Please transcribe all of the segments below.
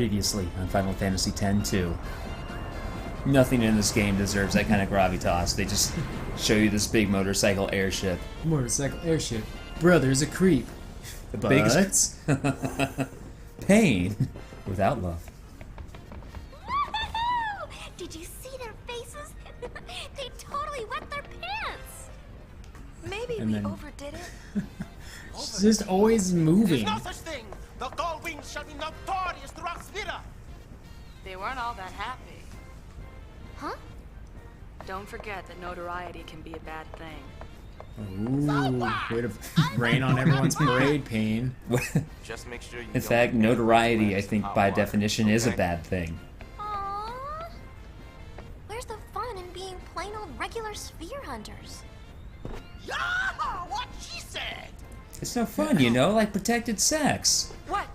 Previously on Final Fantasy X-2. Nothing in this game deserves that kind of gravitas. They just show you this big motorcycle airship. Motorcycle airship. Brother's a creep. The But biggest. pain without love. Did you see their faces? They totally wet their pants. Maybe And we then- overdid it. She's just always moving. There's no such thing. The Gold Wings shall be notorious throughout Svira. They weren't all that happy. Huh? Don't forget that notoriety can be a bad thing. Ooh, way to rain on everyone's parade, Pain. Just make sure you In fact, notoriety, I think, by definition, is a bad thing. Aww. Where's the fun in being plain old regular sphere hunters? Yeah, what she said. It's no fun, you know, like protected sex. What?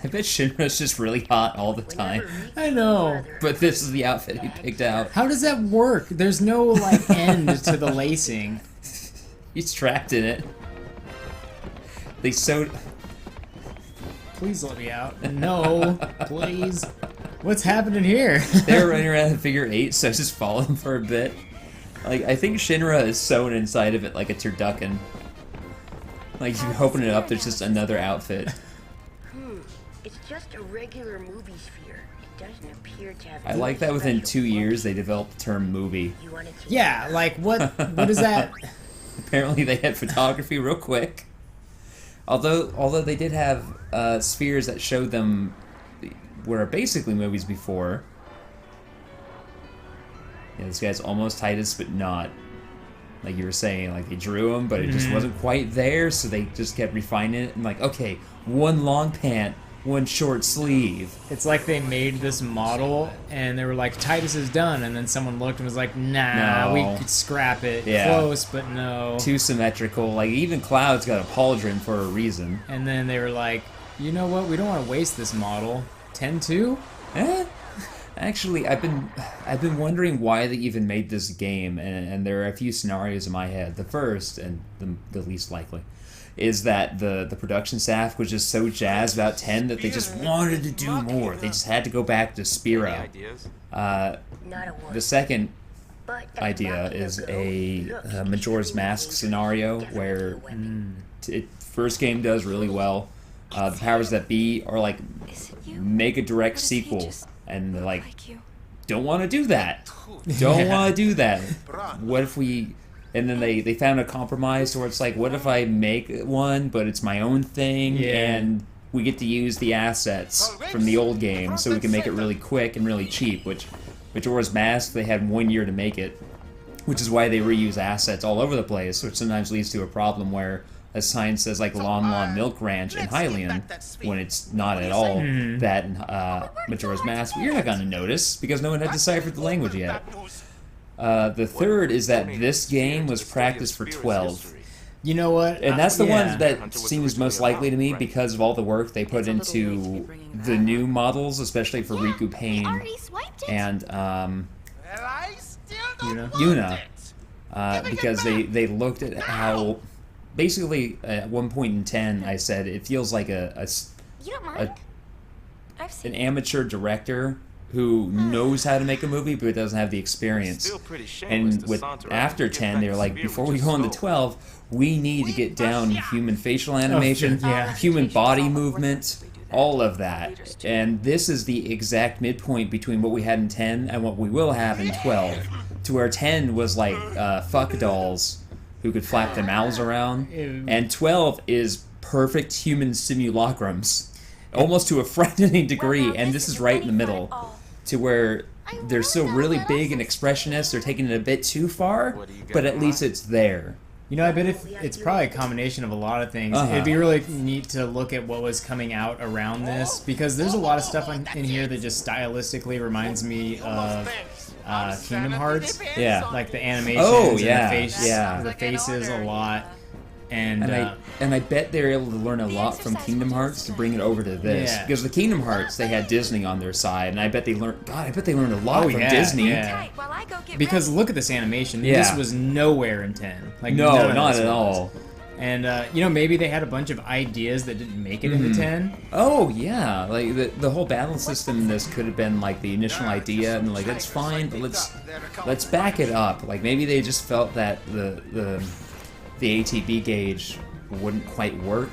I bet Shinra's just really hot all the time. I know. But this is the outfit he picked out. How does that work? There's no, like, end to the lacing. He's trapped in it. They sewed... Please let me out. No, please. What's happening here? They were running around in figure 8, so I just followed them for a bit. Like, I think Shinra is sewn inside of it like a turducken. Like, if you open it up, there's just another outfit. It's just a regular movie sphere. It doesn't appear to have. I like that within 2 years they developed the term movie. You want it to Yeah, like, what is that? Apparently they had photography real quick. Although they did have spheres that showed them were basically movies before. Yeah, this guy's almost Titus, but not. Like you were saying, like they drew him, but it just wasn't quite there, so they just kept refining it. And like, okay, one long pant, one short sleeve. It's like they made this model and they were like, Titus is done, and then someone looked and was like, nah, No. we could scrap it. Yeah. Close, but no. Too symmetrical. Like even Cloud's got a pauldron for a reason. And then they were like, you know what, we don't want to waste this model. 10-2? Eh? Actually, I've been wondering why they even made this game, and there are a few scenarios in my head. The first, and the least likely, is that the production staff was just so jazzed about 10 that they just wanted to do more. They just had to go back to Spira. Not a word. The second But idea is a Majora's Mask scenario where first game does really well. The powers that be are like, Is it you? make a direct Or does he sequel, just and they're like, like you? don't want to do that. Don't want to do that. What if we... And then they found a compromise where it's like, what if I make one, but it's my own thing, Yeah. and we get to use the assets from the old game, so we can make it really quick and really cheap, which Majora's Mask, they had 1 year to make it, which is why they reuse assets all over the place, which sometimes leads to a problem where a sign says like Lon Lon Milk Ranch in Hylian, when it's not at all that in Majora's Mask. You're not going to notice, because no one had deciphered the language yet. The third is that this game was practiced for 12. You know what? And that's the yeah. one that seems most likely to me because of all the work they put into the new models, especially for Riku We Pain already swiped it. and Well, I still don't want Yuna. it. Because they looked at how... Basically, at one point in 10, I said it feels like You don't mind? I've seen an amateur director who knows how to make a movie but doesn't have the experience. Still pretty shameless And to with saunter out after and get 10, back they were to like, Sphere before with we your go on to soul. 12, we need to get down human facial animation, yeah. human body movement, all of that. And this is the exact midpoint between what we had in 10 and what we will have in 12. To where 10 was like fuck dolls who could flap their mouths around, Ew. and 12 is perfect human simulacrums, almost to a frightening degree, and this is right in the middle, to where they're still really big and expressionist, they're taking it a bit too far, but at least it's there. You know, I bet it's probably a combination of a lot of things. Uh-huh. It'd be really neat to look at what was coming out around this, because there's a lot of stuff in here that just stylistically reminds me of Kingdom Hearts. Yeah. Like the animations Oh, and yeah, the, face, yeah. the faces a lot. And, And I bet they're able to learn a lot from Kingdom Hearts to bring it over to this. Yeah. Because the Kingdom Hearts, they had Disney on their side, and I bet they learned. God, I bet they learned a lot Oh, from yeah, Disney. yeah. Right, while I go get because ready. look at this animation. Yeah. This was nowhere in 10. Like No, none of not this at was. all. And, maybe they had a bunch of ideas that didn't make it into 10. Oh yeah, like the whole battle system in this could have been like the initial idea, and like that's fine, but let's back it up. Like maybe they just felt that the ATB gauge wouldn't quite work,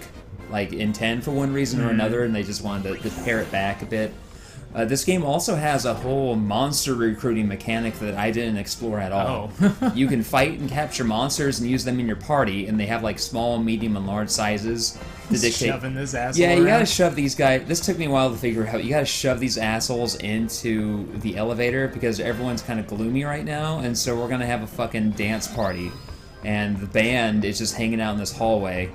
like in 10 for one reason or another, and they just wanted to pare it back a bit. This game also has a whole monster recruiting mechanic that I didn't explore at all. Oh. You can fight and capture monsters and use them in your party, and they have like small, medium, and large sizes to dictate. Shoving this asshole Yeah, you around. gotta shove these guys. This took me a while to figure out. You gotta shove these assholes into the elevator because everyone's kind of gloomy right now, and so we're gonna have a fucking dance party, and the band is just hanging out in this hallway.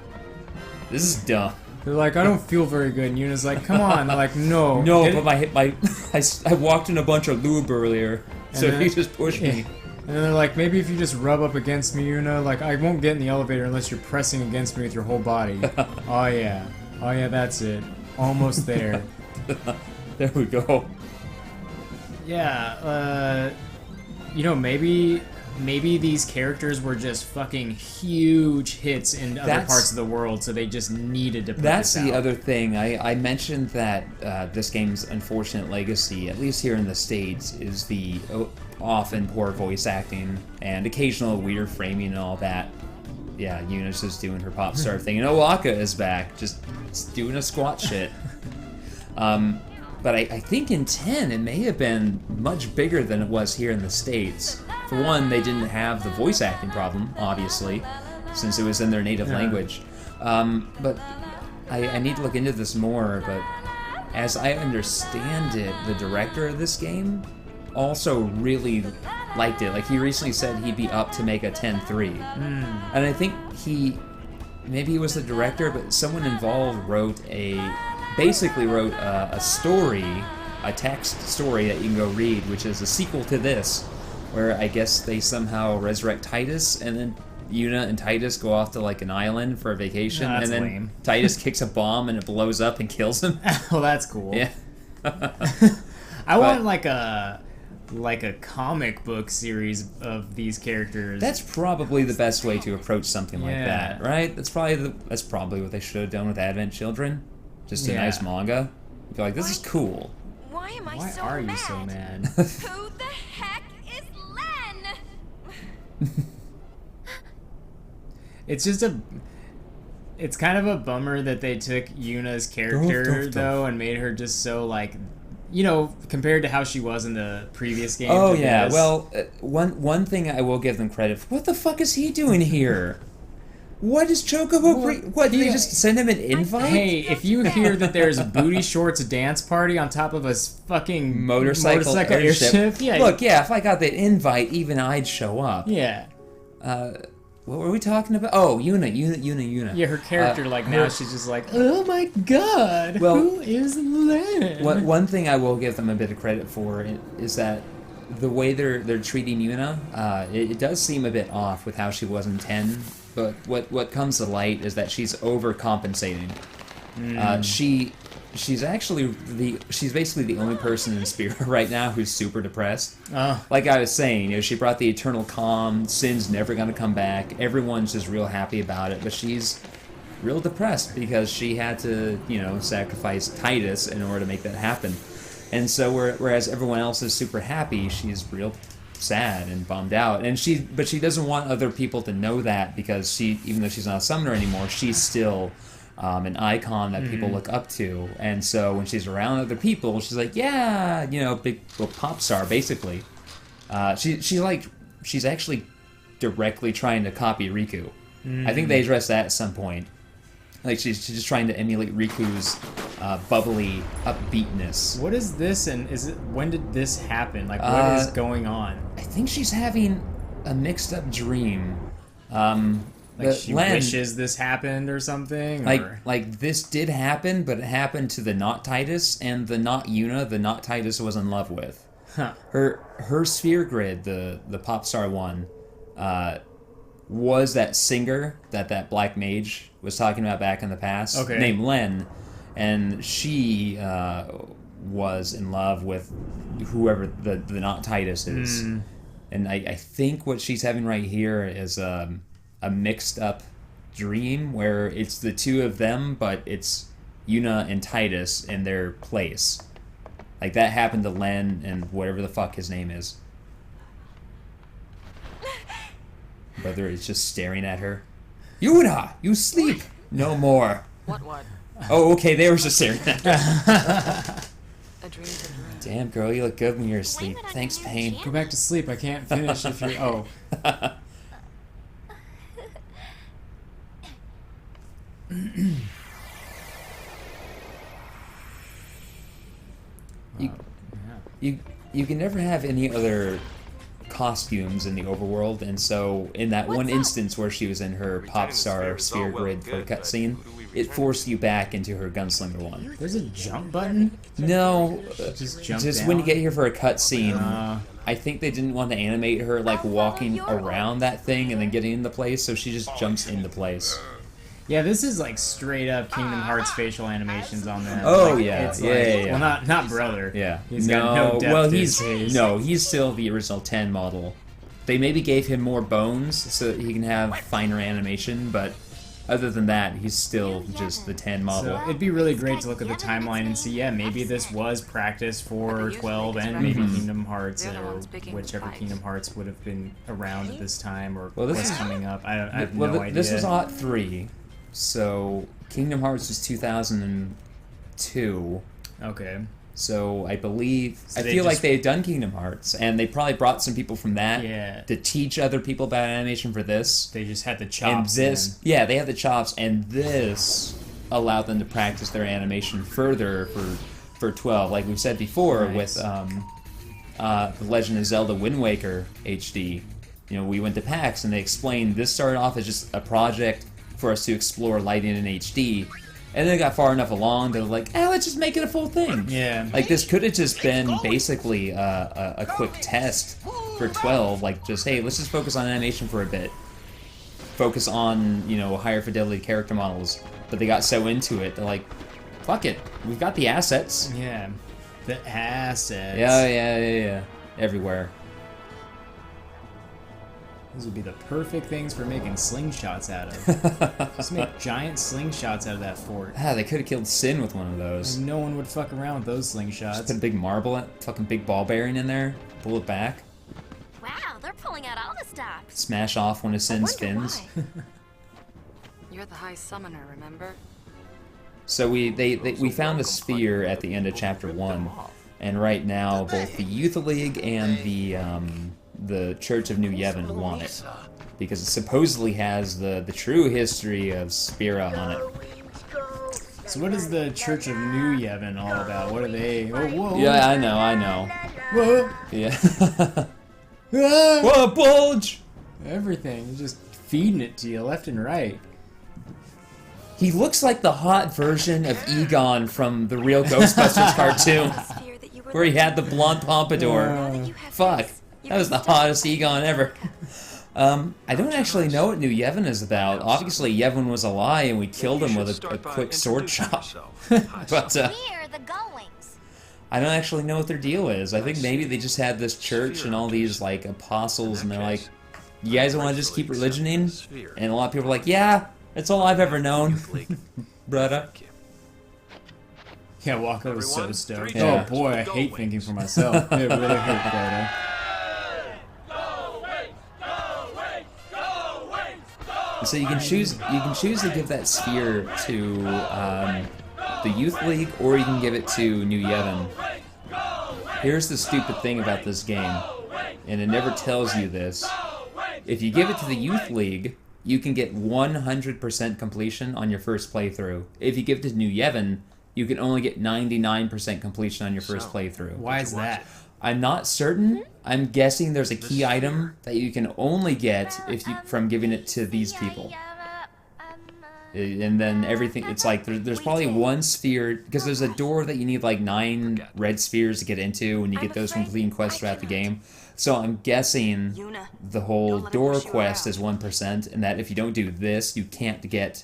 This is dumb. They're like, I don't feel very good. And Yuna's like, come on. They're like, no. No, Get but it- I walked in a bunch of lube earlier, so then- he just pushed me. And then they're like, maybe if you just rub up against me, Yuna, like, I won't get in the elevator unless you're pressing against me with your whole body. Oh, yeah. Oh, yeah, that's it. Almost there. There we go. Yeah, maybe these characters were just fucking huge hits in other That's- parts of the world, so they just needed to put That's this the out. other thing. I mentioned that this game's unfortunate legacy, at least here in the States, is the often poor voice acting and occasional weird framing and all that. Yeah, Yuna's just doing her pop star thing, and Owaka is back, just doing a squat shit. But I think in 10 it may have been much bigger than it was here in the States. For one, they didn't have the voice acting problem, obviously, since it was in their native language. But I need to look into this more, but as I understand it, the director of this game also really liked it. Like, he recently said he'd be up to make a 10-3. And I think maybe he was the director, but someone involved basically wrote a story, a text story that you can go read, which is a sequel to this, where I guess they somehow resurrect Titus, and then Yuna and Titus go off to like an island for a vacation, No, that's and then lame. Titus kicks a bomb and it blows up and kills him. Well, that's cool. Yeah. I want like a comic book series of these characters. That's probably the best way to approach something like Yeah. that, right? That's probably what they should have done with Advent Children. Just a Yeah. nice manga. Be like, this is cool. Why am I Why so are mad? you so mad? Who the heck is Len? It's kind of a bummer that they took Yuna's character though and made her just so like, compared to how she was in the previous game. Oh to yeah, this. well, one thing I will give them credit for. What the fuck is he doing here? What is Chocobo? What, did they just send him an invite? Hey, if you hear that there's a booty shorts dance party on top of a fucking Motorcycle airship. yeah. Look, yeah, if I got the invite, even I'd show up. Yeah. What were we talking about? Oh, Yuna. Yeah, her character, now she's just like, oh my god, Well, who is Len? One thing I will give them a bit of credit for is that the way they're treating Yuna, it does seem a bit off with how she was in 10. But what comes to light is that she's overcompensating. She's actually she's basically the only person in Spirit right now who's super depressed. Like I was saying, she brought the eternal calm. Sin's never gonna come back. Everyone's just real happy about it, but she's real depressed because she had to sacrifice Titus in order to make that happen. And so whereas everyone else is super happy, she's real sad and bummed out, and she doesn't want other people to know that, because even though she's not a summoner anymore, she's still an icon that people look up to. And so when she's around other people, she's like, yeah, big pop star basically. She's actually directly trying to copy Riku. I think they addressed that at some point. Like she's just trying to emulate Riku's bubbly upbeatness. What is this, and when did this happen? Like, what is going on? I think she's having a mixed up dream. Like she Len, wishes this happened or something? Or? Like this did happen, but it happened to the not Titus, and the not Yuna, the not Titus was in love with. Huh. Her sphere grid, the pop star one, was that singer that black mage was talking about back in the past, named Len, and she was in love with whoever the not Titus is. And I think what she's having right here is a mixed up dream where it's the two of them, but it's Yuna and Titus in their place. Like, that happened to Len and whatever the fuck his name is. Brother is just staring at her. Yuna, you sleep no more. What? Oh, okay, they were just staring at her. A dream's a dream. Damn, girl, you look good when you're asleep. Thanks, Pain. Go back to sleep. I can't finish if you. Oh. You can never have any other costumes in the overworld, and so in that one instance where she was in her pop star sphere grid for a cutscene, it forced you back into her gunslinger one. There's a jump button? No, Just jump just down? when you get here for a cutscene, I think they didn't want to animate her like walking around that thing and then getting into place, so she just jumps into place. Yeah, this is like straight up Kingdom Hearts facial animations on that. Oh, Like, yeah, it's yeah, like, yeah, yeah. Well, not brother. Yeah, He's got no depth well, to his face. he's still the original 10 model. They maybe gave him more bones so that he can have finer animation, but other than that, he's still just the 10 model. So it'd be really great to look at the timeline and see, yeah, maybe this was practice for 12 and maybe Kingdom Hearts, They're the or ones picking whichever fights. Kingdom Hearts would have been around at this time, or Well, this was is- coming up. I have no idea. This was Ot 3, so Kingdom Hearts was 2002. Okay. So I believe So I they feel like just- they had done Kingdom Hearts, and they probably brought some people from that Yeah. to teach other people about animation for this. They just had the And chops. this, yeah, they had the chops, and this allowed them to practice their animation further for 12. Like we've said before, Nice. with The Legend of Zelda Wind Waker HD. You know, we went to PAX, and they explained this started off as just a project for us to explore lighting in HD. And then it got far enough along, they're like, let's just make it a full thing. Yeah. Like, this could have just been basically a quick test for 12. Like, just, hey, let's just focus on animation for a bit. Focus on, you know, higher fidelity character models. But they got so into it, they're like, fuck it. We've got the assets. Yeah. The assets. Yeah. Everywhere. These would be the perfect things for making slingshots out of. Just make giant slingshots out of that fort. They could have killed Sin with one of those. No one would fuck around with those Just slingshots. put a big marble, fucking big ball bearing in there, pull it back, Wow, they're pulling out all the stops. smash off one of Sin's Wonder fins. why. You're the High Summoner, remember? So we found a sphere at the end of chapter 1, and right now both the Youth League and the Church of New Yevon want it because it supposedly has the true history of Spira on it. So what is the Church of New Yevon all about? What are they? Oh, whoa. Yeah, I know. Whoa. Yeah. Ah! Whoa, bulge! Everything. You're just feeding it to you left and right. He looks like the hot version of Egon from the real Ghostbusters cartoon, Sphere that you were where he had the blonde pompadour. Now that you have Fuck, this, you that was the can start hottest Egon ever. I don't actually know what New Yevon is about. Obviously, Yevon was a lie, and we killed him with a quick sword chop. But We're the Gullwings. I don't actually know what their deal is. I think maybe they just had this church and all these like apostles, and they're like, "You guys want to just keep religioning?" And a lot of people are like, "Yeah, that's all I've ever known, brother." Yeah, Walker was so stoked. Yeah. Oh boy, I hate thinking for myself. It really hurt Frodo. So you can choose to give that sphere to the Youth League, or you can give it to New Yevon. Here's the stupid thing about this game, and it never tells you this. If you give it to the Youth League, you can get 100% completion on your first playthrough. If you give it to New Yevon, you can only get 99% completion on your first playthrough. Why is that? I'm not certain. I'm guessing there's a key item that you can only get if you from giving it to these people. And then everything, it's like there's probably one sphere, because there's a door that you need like 9 red spheres to get into, and you get those from completing quests throughout the game. So I'm guessing the whole door quest is 1%, and that if you don't do this, you can't get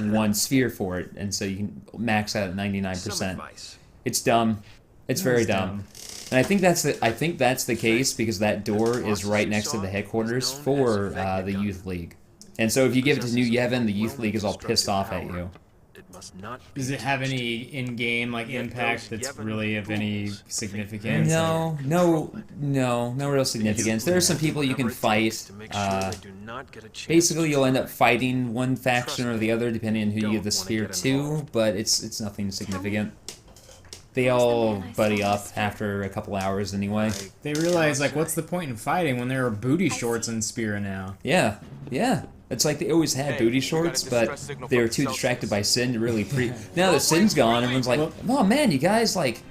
one sphere for it, and so you can max out at 99%. It's dumb. It's very dumb. And I think that's the case because that door is right next to the headquarters for the Youth League. And so if you give it to New Yevon, the Youth League is all pissed off at you. It must not be Does it have any in-game like impact that's really of any significance? No real significance. There are some people you can fight. Basically, you'll end up fighting one faction or the other, depending on who you give the sphere to, but it's nothing significant. They all buddy up after a couple hours anyway. They realize, like, what's the point in fighting when there are booty shorts in Spira now? Yeah. It's like they always had booty shorts, but they were too distracted by Sin to really Now that Sin's gone, everyone's like, oh man, you guys, like,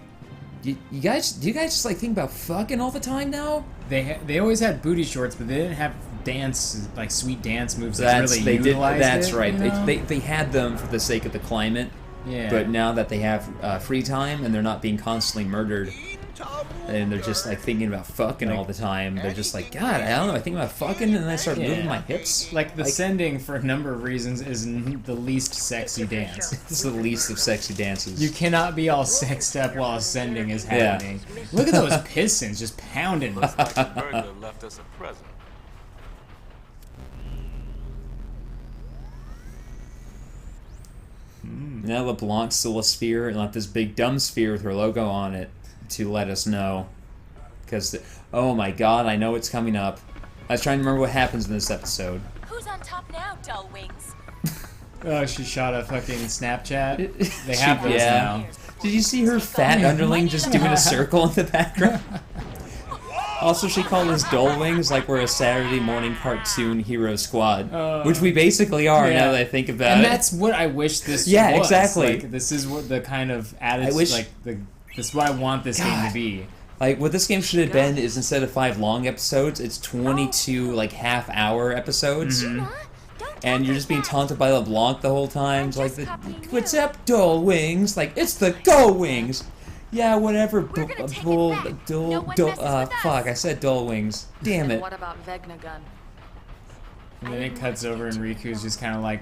do you guys just, like, think about fucking all the time now? They always had booty shorts, but they didn't have dance, like, sweet dance moves that really utilized That's it, right. You know? They had them for the sake of the climate. Yeah. But now that they have free time and they're not being constantly murdered, and they're just like thinking about fucking all the time, they're just like, God, I don't know, I think about fucking and then I start moving my hips. Like the sending, for a number of reasons, is the least sexy dance. It's the least of sexy dances. You cannot be all sexed up while sending is happening. Look at those pistons just pounding. Like the burglar left us a present. Now LeBlanc's still a sphere, and not this big dumb sphere with her logo on it to let us know. Because, oh my god, I know it's coming up. I was trying to remember what happens in this episode. Who's on top now, dull wings? Oh, she shot a fucking Snapchat. They have those Yeah. now. Did you see her fat underling just doing a circle in the background? Also, she called us Dull Wings like we're a Saturday morning cartoon hero squad, which we basically are now that I think about it. And that's what I wish this was. Exactly. Like, this is what the kind of attitude, this is what I want this game to be. Like, what this game should have been is instead of 5 long episodes, it's 22, like, half-hour episodes. And you're just being taunted by LeBlanc the whole time. It's like, what's up, Dull Wings? Like, it's the Go Wings! Yeah, whatever, fuck, I said Dull Wings. Damn it. What about Vegna gun? And then it cuts over and Riku's just kind of like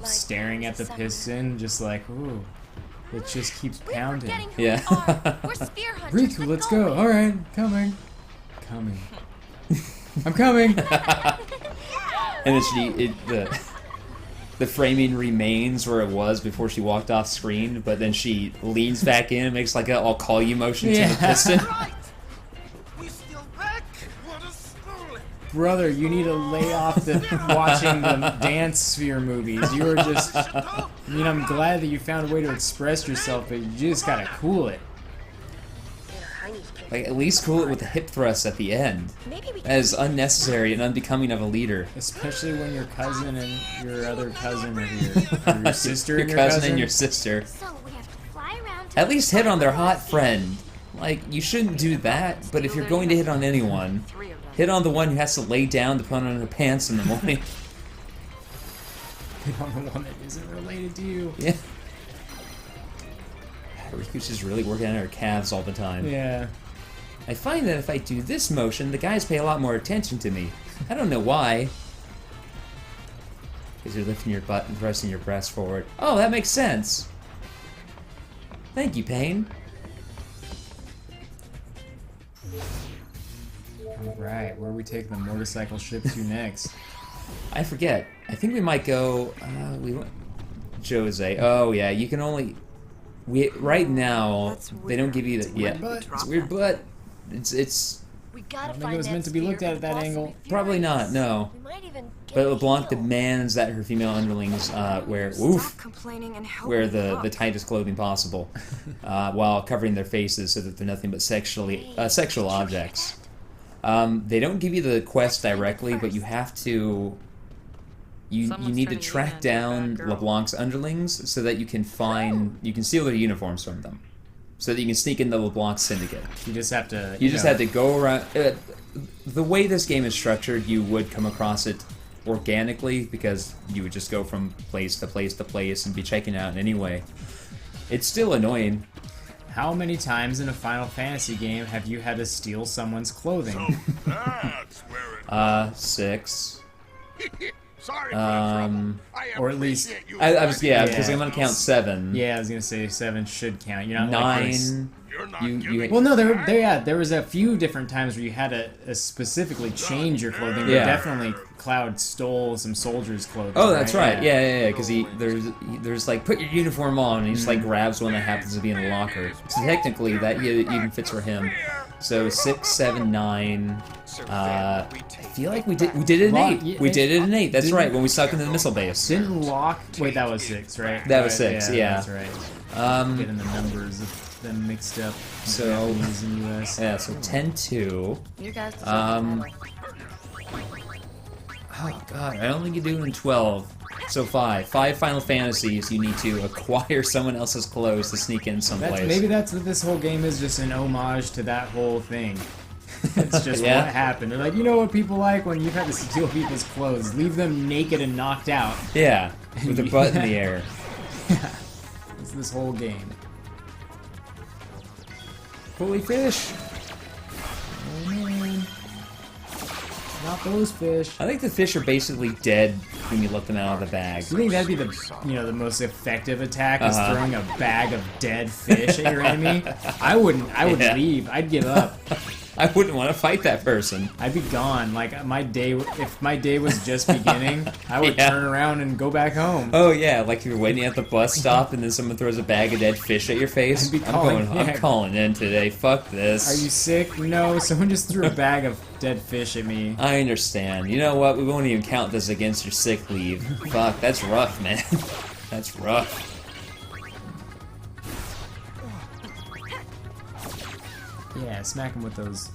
staring at the piston, just like, ooh, it just keeps pounding. Yeah. Riku, let's go. All right, coming. I'm coming. And then the framing remains where it was before she walked off screen, but then she leans back in and makes like a I'll call you motion to the piston. We still back? What a story. Brother, you need to lay off the watching the dance sphere movies. You were just, I mean, I'm glad that you found a way to express yourself, but you just gotta cool it. Like, at least cool it with the hip thrust at the end. That is unnecessary and unbecoming of a leader. Especially when your cousin and your other cousin are here. Or your sister and your your cousin and your sister. So we have to fly around to At least hit on their hot friend. Like, you shouldn't do that, but if you're going to hit on anyone, hit on the one who has to lay down to put on her pants in the morning. Hit on the one that isn't related to you. Yeah. Riku's just really working on her calves all the time. Yeah. I find that if I do this motion, the guys pay a lot more attention to me. I don't know why. Because you're lifting your butt and thrusting your breast forward. Oh, that makes sense. Thank you, Pain. Alright, where are we taking the motorcycle ship to next? I forget. I think we might go... we went... Jose. Oh, yeah, you can only... Right now, they don't give you the... Yeah, it's weird, but... It's We I gotta don't think it was meant to be looked at that angle. probably not, no. We might even get But a LeBlanc heel. demands that her female underlings wear wear the tightest clothing possible, while covering their faces so that they're nothing but sexual objects. They don't give you the quest directly, but you have to. You need to track down LeBlanc's underlings so that you can steal their uniforms from them, so that you can sneak into LeBlanc's syndicate. You just have to... You just have to go around... the way this game is structured, you would come across it organically, because you would just go from place to place to place and be checking it out anyway. It's still annoying. How many times in a Final Fantasy game have you had to steal someone's clothing? That's where it 6. Sorry for the trouble. I or at least- appreciate you I was Yeah. because I'm gonna count 7. Yeah, I was gonna say 7 should count. You're not like this- 9. You're not You giving Well, no, there was a few different times where you had to specifically change your clothing. Yeah. But definitely, Cloud stole some soldiers' clothing. Oh, that's right. Yeah. Because there's like put your uniform on, and he just like grabs one that happens to be in the locker. So technically, that even fits for him. So 6, 7, 9. I feel like we did it in Lock- 8. yeah, We did it in 8. That's didn't- right. When we stuck into the missile base. Didn't Lock? Wait, that was 6, right? That was Right, 6, yeah. That's right. Getting the numbers of them mixed up. So- Japanese and US. Yeah. So 10-2. You guys deserve Um. Oh god, I don't think you do in 12. So 5 Final Fantasies. You need to acquire someone else's clothes to sneak in someplace. Maybe that's what this whole game is, just an homage to that whole thing. It's just Yeah. what happened. They're like, you know what people like when you've had to steal people's clothes? Leave them naked and knocked out. Yeah, with their butt in the air. It's this whole game. Holy fish! Oh man. Not those fish. I think the fish are basically dead when you let them out of the bag. You think that'd be the most effective attack is Uh-huh. throwing a bag of dead fish at your enemy? I would Yeah. leave. I'd give up. I wouldn't want to fight that person. I'd be gone. Like if my day was just beginning, I would Yeah. turn around and go back home. Oh yeah, like you're waiting at the bus stop and then someone throws a bag of dead fish at your face. I'd be calling- I'm yeah. calling in today. Fuck this. Are you sick? No, someone just threw a bag of dead fish at me. I understand. You know what? We won't even count this against your sick leave. Fuck, that's rough, man. That's rough. Yeah, smack him with those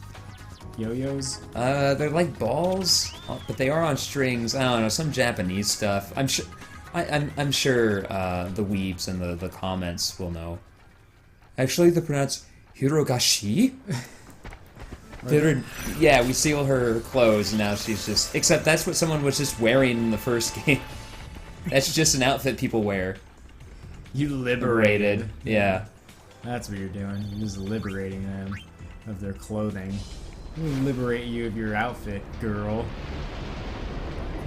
yo-yos. They're like balls, but they are on strings. I don't know, some Japanese stuff. I'm sure. I'm sure the weebs in the comments will know. Actually, they're pronounced hirogashi. Yeah, we steal her clothes, and now she's just. Except that's what someone was just wearing in the first game. That's just an outfit people wear. You liberated. Yeah. That's what you're doing. You're just liberating them of their clothing. Let me liberate you of your outfit, girl.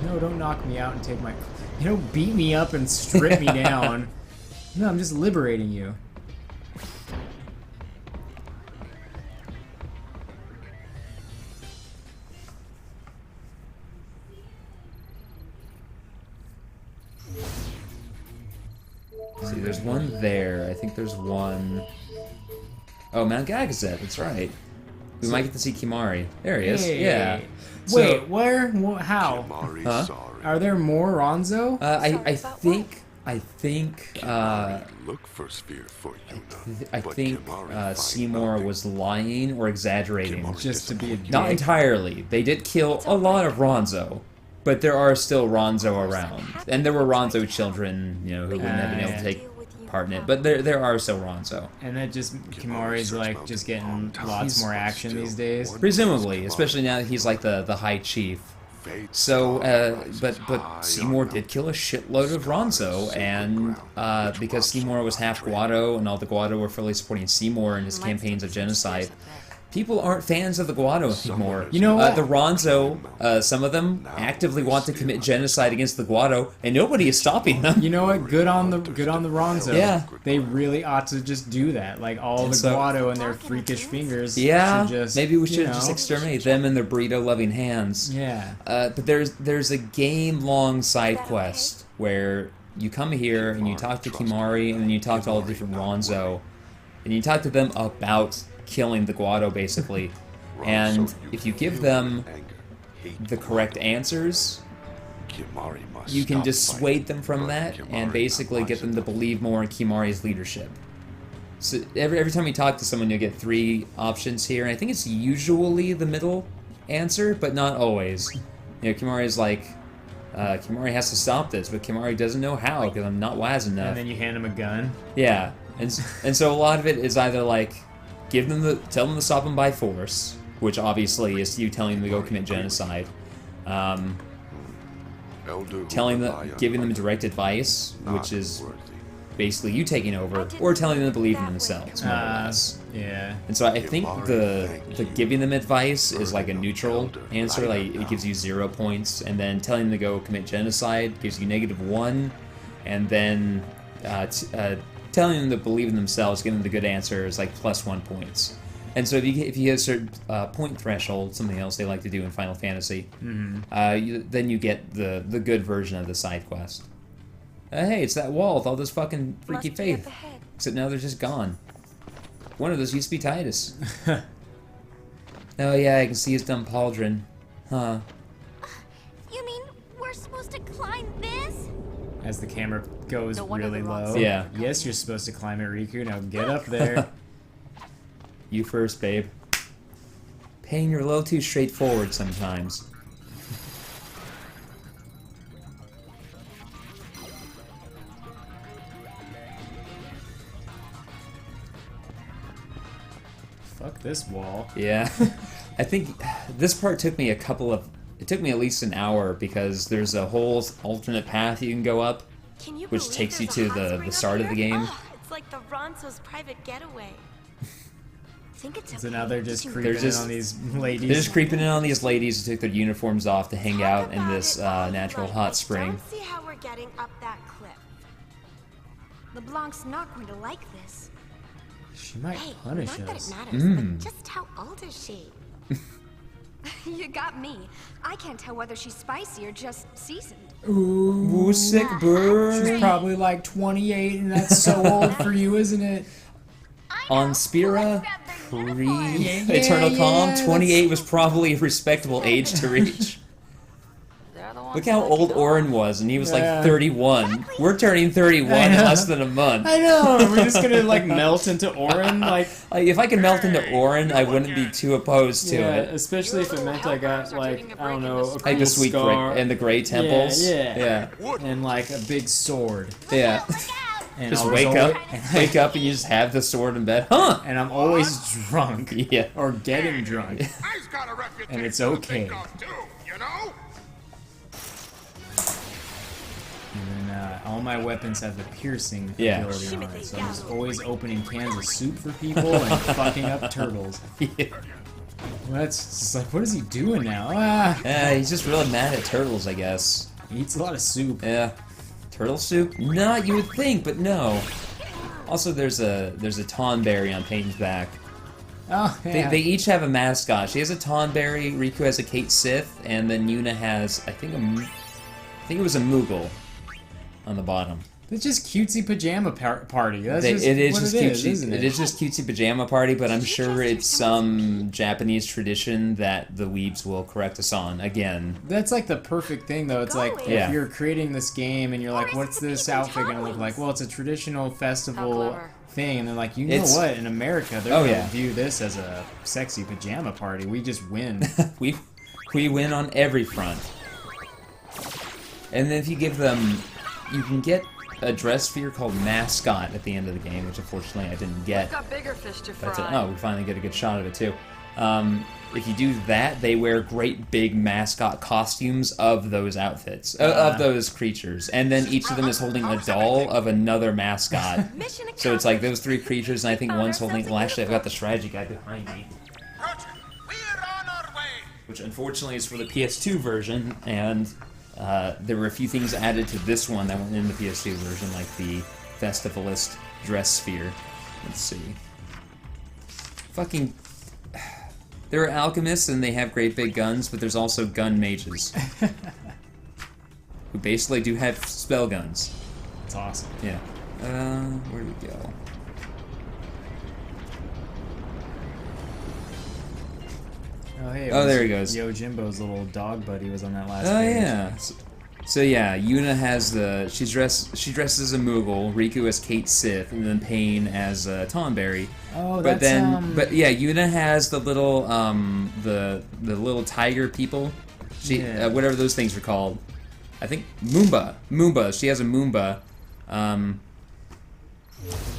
No, don't knock me out and take my... You don't beat me up and strip me down. No, I'm just liberating you. See, there's one there. I think there's one... Oh, Mount Gagazet, that's right. We might get to see Kimari. There he is. Hey. Yeah. Wait, So- where? How? Kimari's Huh? sorry. Are there more Ronzo? I think Look for Sphere for you, I think Seymour was lying or exaggerating. Just to be a Not dick. entirely. They did kill a lot of Ronzo, but there are still Ronzo around, and there were Ronzo children, you know, who wouldn't have been able to take part in it. But there are still Ronzo, And that just... Kimari's like just getting lots more action these days. presumably, especially now that he's like the High Chief. So, but Seymour did kill a shitload of Ronzo, and because Seymour was half Guado, and all the Guado were fully supporting Seymour in his campaigns of genocide, people aren't fans of the Guado anymore. You know what? The Ronzo, some of them actively want to commit genocide against the Guado, and nobody is stopping them. You know what? Good on the Ronzo. Yeah. They really ought to just do that. Like all the So- Guado and their freakish fingers. Yeah, should just, maybe we you should know. just exterminate them and their burrito-loving hands. Yeah. But there's a game-long side quest where you come here and you talk to Kimari and then you talk to all the different Ronzo, and you talk to them about killing the Guado, basically. And if you give them the correct answers, you can dissuade them from that and basically get them to believe more in Kimari's leadership. So every time you talk to someone, you'll get 3 options here, and I think it's usually the middle answer, but not always. You know, Kimari's like, Kimari has to stop this, but Kimari doesn't know how because I'm not wise enough. And then you hand him a gun. Yeah, and so a lot of it is either like, tell them to stop them by force, which obviously is you telling them to go commit genocide. Giving them direct advice, which is basically you taking over or telling them to believe in themselves, more or less. Yeah. And so I think the giving them advice is like a neutral answer, like it gives you 0 points, and then telling them to go commit genocide gives you -1, and then telling them to believe in themselves, giving them the good answer is like +1 points. And so if you hit a certain point threshold, something else they like to do in Final Fantasy, then you get the good version of the side quest. Hey, it's that wall with all this fucking freaky faith. Except now they're just gone. One of those used to be Titus. Oh yeah, I can see his dumb pauldron. Huh. You mean we're supposed to climb this? As the camera goes No wonder really the rocks low. Yeah. Yes, you're supposed to climb it, Riku. Now get up there. You first, babe. Pain, you're a little too straightforward sometimes. Fuck this wall. Yeah. I think this part took me it took me at least an hour because there's a whole alternate path you can go up, Can you which believe takes you there's to a hot the spring start up of the here? game. Oh, it's like the Ronso's private getaway. Think it's So now they're just okay. creeping just- in on these ladies. They're just creeping in on these ladies who took their uniforms off to hang Talk out in about this it all you natural like, hot but spring. Don't see how we're getting up that cliff. LeBlanc's not going to like this. She might Hey, punish not that it us. matters, but just how old is she? You got me. I can't tell whether she's spicy or just seasoned. Ooh, sick bird. she's probably like 28, and that's so old for you, isn't it? On Spira, Yeah, Eternal Calm, yeah, 28 was probably a respectable age to reach. They're the ones Look how that old go. Orin was, and he was Yeah. like 31. We're turning 31 in know. less than a month. I know. We're just gonna like melt into Orin, like Like, if I could melt into Orin, I wouldn't be too opposed to yeah. it. Especially if it meant I got like I don't know, a Like cool the sweet scar and the gray temples. yeah. Yeah. and like a big sword. Yeah. And Just I was wake always- up, and you just have the sword in bed. Huh? and I'm always drunk Yeah. or getting drunk. I've got a reputation And it's to okay. think of too, you know? And then all my weapons have the piercing Yeah. ability on it, so I'm just always opening cans of soup for people and fucking up turtles. Yeah. Well, that's just like, what is he doing now? Ah, He's just really mad at turtles, I guess. he eats a lot of soup. Yeah. Turtle soup? Not you would think, but no. Also, there's a Tonberry on Peyton's back. Oh, yeah. They each have a mascot. She has a Tonberry, Riku has a Kate Sith, and then Yuna has, I think it was a Moogle on the bottom. It's just cutesy pajama party. That's just It is what just it is, cutesy. isn't it? It is just cutesy pajama party, but I'm sure it's some Japanese tradition that the weebs will correct us on again. That's like the perfect thing, though. It's like Yeah. if you're creating this game and you're like, Or is "What's it the this peep and outfit gonna look like?" toys? Well, it's a traditional festival clever. thing, and they're like, "You know It's- what? In America, they're Oh, gonna yeah. view this as a sexy pajama party. We just win." we win on every front. And then if you give them, you can get a dress sphere called Mascot at the end of the game, which unfortunately I didn't get. Got bigger fish to But fry. oh, we finally get a good shot of it too. If you do that, they wear great big mascot costumes of those outfits, of those creatures, and then each of them is holding a doll of another mascot. Mission So it's like those accomplished. three creatures, and I think Found one's holding. ourselves Well, a actually, I've got the strategy guide behind me, Roger, we're on our way. which unfortunately is for the PS2 version, and there were a few things added to this one that weren't in the PS2 version, like the Festivalist dress sphere. Let's see. Fucking. There are alchemists and they have great big guns, but there's also gun mages. Who basically do have spell guns. It's awesome. Yeah. Where do we go? Oh, hey. Oh, there he goes. Yojimbo's little dog buddy was on that last Oh page. yeah. So yeah, Yuna has she dresses as a Moogle, Riku as Kate Sith, and then Pain as Tonberry. Oh, But that's then, but yeah, Yuna has the little the little tiger people. Yeah. Whatever those things are called. I think Moomba. She has a Moomba.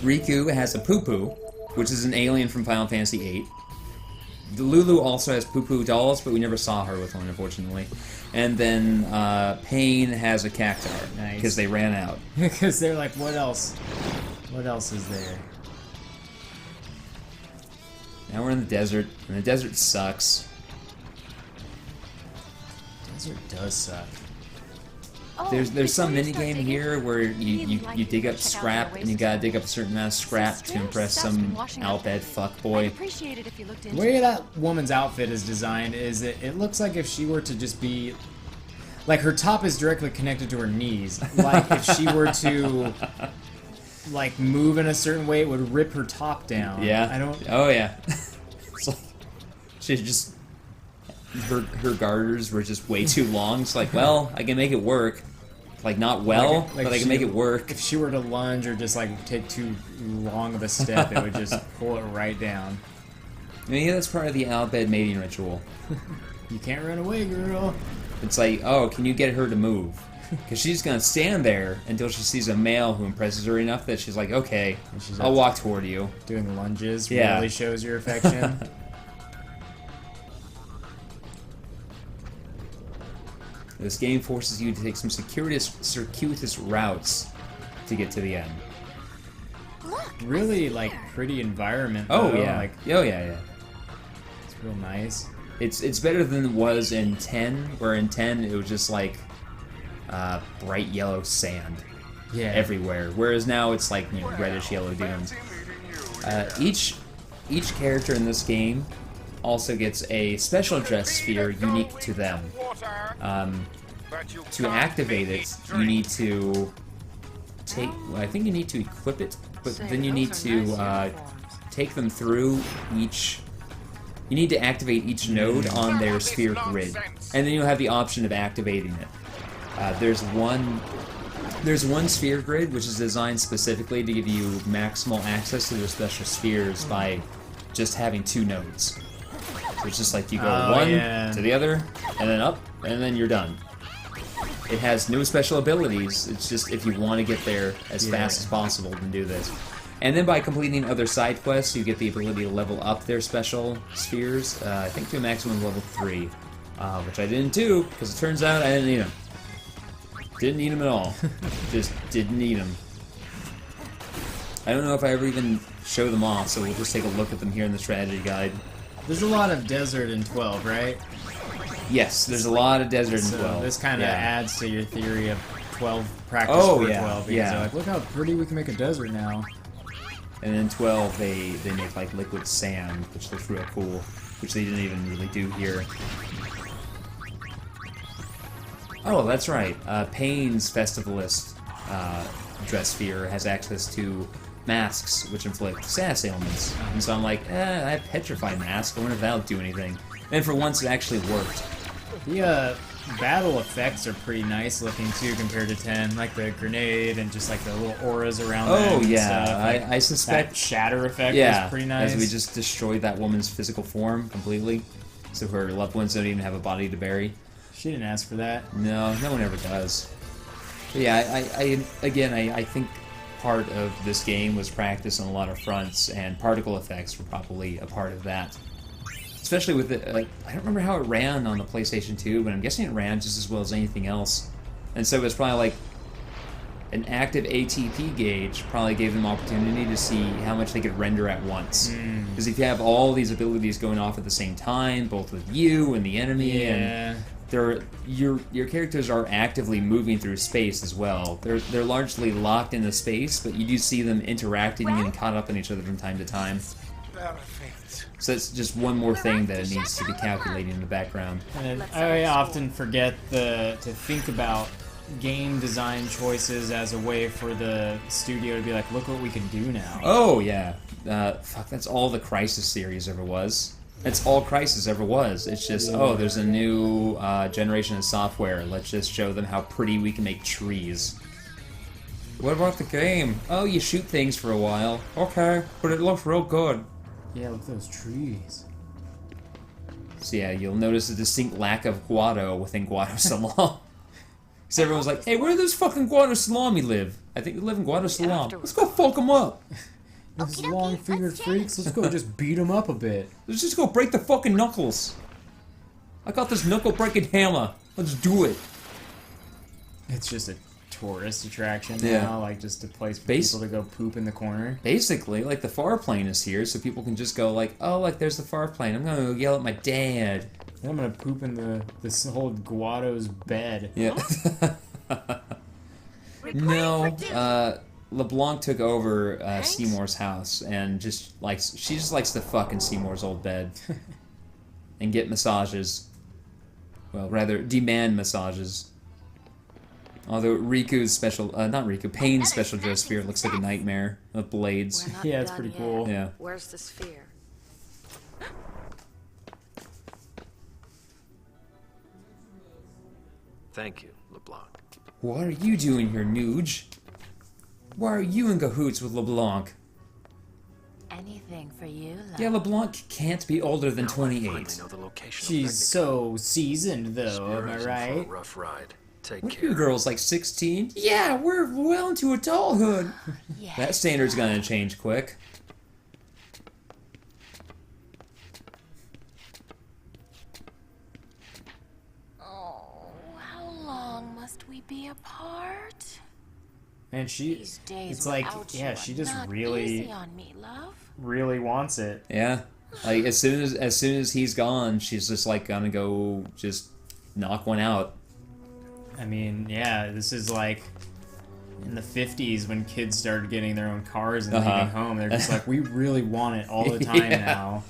Riku has a Poo Poo, which is an alien from Final Fantasy VIII. Lulu also has poo-poo dolls, but we never saw her with one, unfortunately. And then Pain has a cactar. Nice. Because they ran out. Because they're like, what else? What else is there? Now we're in the desert, and the desert sucks. Desert does suck. Oh, There's some before you start minigame digging, here where you we'd like you you dig to up check out scrap, the and you gotta dig up a certain amount of scrap to impress some Al-Bhed I'd fuckboy. appreciate it if you looked into The way that woman's outfit is designed is it looks like if she were to just be... Like, her top is directly connected to her knees. Like, if she were to... Like, move in a certain way, it would rip her top down. Yeah. I don't... Oh yeah. It's like she just her garters were just way too long. It's like, well, I can make it work. Like not well, Like but I she- can make it work. If she were to lunge or just, like, take too long of a step, it would just pull it right down. I mean, yeah, that's part of the Al-Bhed mating ritual. You can't run away, girl. It's like, oh, can you get her to move? Because she's gonna stand there until she sees a male who impresses her enough that she's like, okay, And she's I'll up- walk toward you. Doing lunges Yeah. really shows your affection. This game forces you to take some circuitous routes to get to the end. Look. Really, like, pretty environment, Oh though. yeah, Like, oh yeah. it's real nice. It's better than it was in 10, where in 10 it was just like bright yellow sand Yeah. everywhere, whereas now it's like reddish yellow dunes. Each character in this game also gets a special dress sphere unique to them. To activate it, you need to take. Well, I think you need to equip it, but then you need to take them through each. You need to activate each node on their sphere grid, and then you'll have the option of activating it. There's one sphere grid which is designed specifically to give you maximal access to their special spheres by just having 2 nodes. So it's just like you go one to the other, and then up, and then you're done. It has no special abilities. It's just if you want to get there as fast as possible, then do this. And then by completing other side quests, you get the ability to level up their special spheres, I think to a maximum of level 3, which I didn't do, because it turns out I didn't need them. Didn't need them at all. Just didn't need them. I don't know if I ever even show them off, so we'll just take a look at them here in the strategy guide. There's a lot of desert in 12, right? Yes, there's a lot of desert in So 12. this kind of Yeah. adds to your theory of 12 practice Oh, for yeah, 12. Because yeah. they're like, look how pretty we can make a desert now. And then 12, they make like liquid sand, which looks real cool, which they didn't even really do here. Oh, that's right. Pain's Festivalist dress sphere has access to masks, which inflict status ailments. And so I'm like, I have Petrify Mask. I wonder if that'll do anything. And for once, it actually worked. The battle effects are pretty nice looking too compared to 10. Like the grenade and just like the little auras around them Oh and yeah, stuff. Like, I suspect. that shatter effect Yeah, was pretty nice. as we just destroyed that woman's physical form completely, so her loved ones don't even have a body to bury. She didn't ask for that. No, no one ever does. But yeah, I think part of this game was practice on a lot of fronts, and particle effects were probably a part of that. Especially with the, I don't remember how it ran on the PlayStation 2, but I'm guessing it ran just as well as anything else. And so it was probably like an active ATP gauge probably gave them opportunity to see how much they could render at once. Because if you have all these abilities going off at the same time, both with you and the enemy, and your characters are actively moving through space as well. They're largely locked into space, but you do see them interacting and getting caught up in each other from time to time. So it's just one more thing that it needs to be calculating in the background. And I often forget to think about game design choices as a way for the studio to be like, look what we can do now. Oh yeah, fuck, that's all the Crysis series ever was. That's all Crysis ever was. It's just, oh, there's a new generation of software. Let's just show them how pretty we can make trees. What about the game? Oh, you shoot things for a while. Okay, but it looks real good. Yeah, look at those trees. So yeah, you'll notice a distinct lack of Guado within Guado Salam. Because everyone's like, hey, where does fucking Guado Salami live? I think they live in Guado Salam. Let's go fuck them up. Those Okie dokie, long-fingered let's freaks, let's go just beat them up a bit. Let's just go break the fucking knuckles. I got this knuckle-breaking hammer. Let's do it. It's just a tourist attraction now, Yeah. like just a place for Base- people to go poop in the corner. Basically, like, the far plane is here, so people can just go like, oh, like, there's the far plane. I'm gonna go yell at my dad. Then I'm gonna poop in this whole Guado's bed. Yeah. No, LeBlanc took over Seymour's house and she just likes to fuck in Seymour's old bed and get massages. Well, rather demand massages. Although Riku's special, not Riku, Payne's special dress sphere looks like a nightmare of blades. We're not Yeah, it's done pretty yet. cool. Yeah. Where's the sphere? Thank you, LeBlanc. What are you doing here, Nuge? Why are you in cahoots with LeBlanc? Anything for you, love. Yeah, LeBlanc can't be older than Now I finally 28. know the location She's of so seasoned, though, Sphere am is I in for a right? rough ride. Take What are care. you girls, like 16? Yeah, we're well into adulthood. Yes. That standard's gonna change quick. Oh, how long must we be apart? And These days it's like, without yeah, you she are just not really, easy on me, love. really wants it. Yeah. Like, as soon as he's gone, she's just, like, gonna go just knock one out. I mean, yeah, this is like in the 50s when kids started getting their own cars and leaving home. They're just like, we really want it all the time Yeah. now.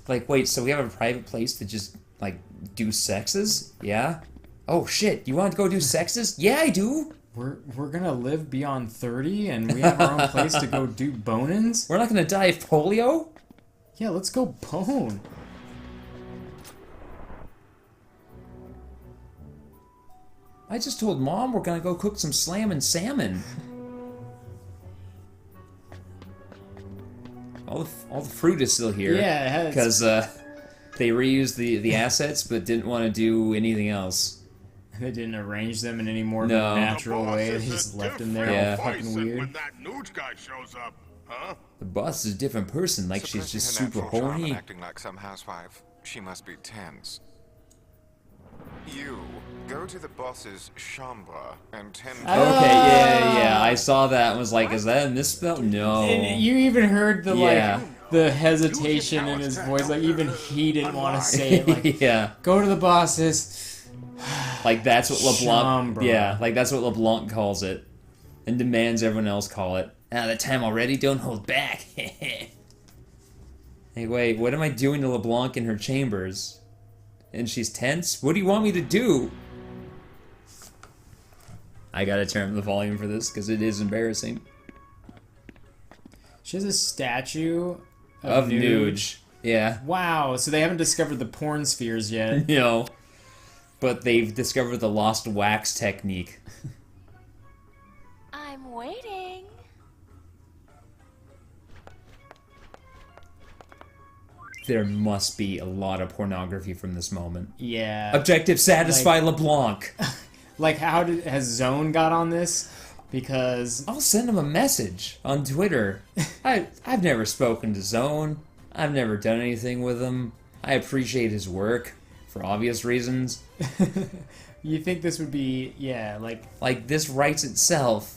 Like, wait, so we have a private place to just, like, do sexes? Yeah? Oh, shit, you want to go do sexes? Yeah, I do! We're gonna live beyond 30 and we have our own place to go do bonins? We're not gonna die of polio? Yeah, let's go bone. I just told Mom we're gonna go cook some slammin' salmon. All the fruit is still here. Yeah, it has. Because they reused the assets but didn't want to do anything else. They didn't arrange them in any more of No. a natural way. They just left them there Yeah. all fucking weird. When that nude guy shows up, huh? The boss is a different person, like she's just super horny. Acting like some housewife, she must be tense. You go to the boss's chambre and tend to. Okay, yeah, I saw that and was like, is that a misspell? No. And you even heard the Yeah. like the hesitation in his voice. Like even he didn't want to say it. Like, Yeah. go to the boss's. Like that's what LeBlanc. Chambra. Yeah, like that's what LeBlanc calls it, and demands everyone else call it. The time already. Don't hold back. Hey, wait. What am I doing to LeBlanc in her chambers? And she's tense. What do you want me to do? I gotta turn up the volume for this because it is embarrassing. She has a statue Of Nuge. Yeah. Wow. So they haven't discovered the porn spheres yet. No. But they've discovered the lost wax technique. I'm waiting. There must be a lot of pornography from this moment. Yeah. Objective satisfy LeBlanc. Like, has Zone got on this? Because I'll send him a message on Twitter. I've never spoken to Zone. I've never done anything with him. I appreciate his work for obvious reasons. you think this would be, yeah, like this writes itself.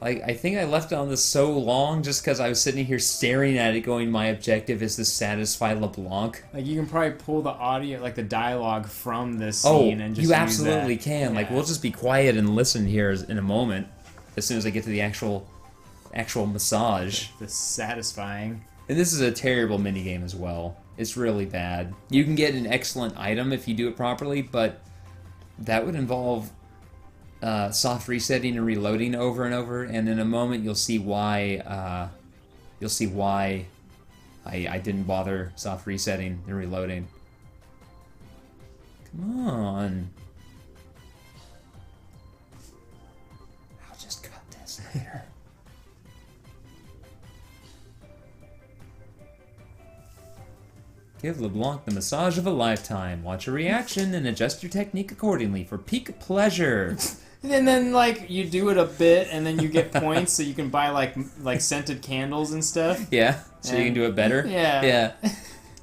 Like, I think I left it on this so long just because I was sitting here staring at it going, my objective is to satisfy LeBlanc. Like, you can probably pull the audio, like the dialogue from this Oh, scene and just you use absolutely that. can. Like, Yeah. we'll just be quiet and listen here in a moment as soon as I get to the actual massage. The satisfying. And this is a terrible minigame as well. It's really bad. You can get an excellent item if you do it properly, but that would involve soft resetting and reloading over and over, and in a moment you'll see why I didn't bother soft resetting and reloading. Come on. I'll just cut this later. Give LeBlanc the massage of a lifetime. Watch your reaction and adjust your technique accordingly for peak pleasure. And then like you do it a bit, and then you get points, so you can buy like scented candles and stuff. Yeah, so you can do it better. Yeah. Yeah.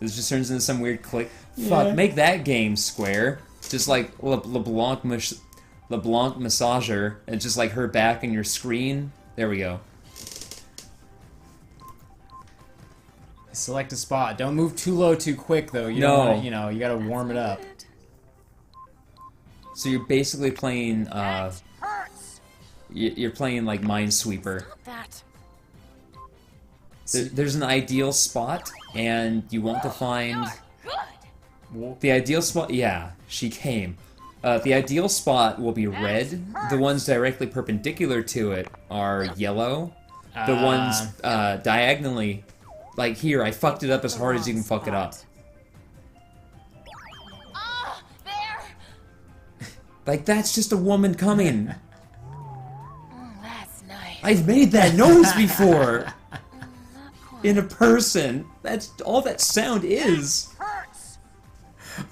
This just turns into some weird click. Yeah. Fuck, make that game Square. Just like LeBlanc massager, and just like her back in your screen. There we go. Select a spot. Don't move too low too quick though. You don't wanna, you know, you gotta warm it up. So you're basically playing. You're playing like Minesweeper. That. There's an ideal spot, and you want to find the ideal spot. Yeah, she came. The ideal spot will be red. The ones directly perpendicular to it are yellow. The ones diagonally, like here, I fucked it up as hard as you can fuck it up. Like, that's just a woman coming. That's nice. I've made that noise before. In a person. That's all that sound is.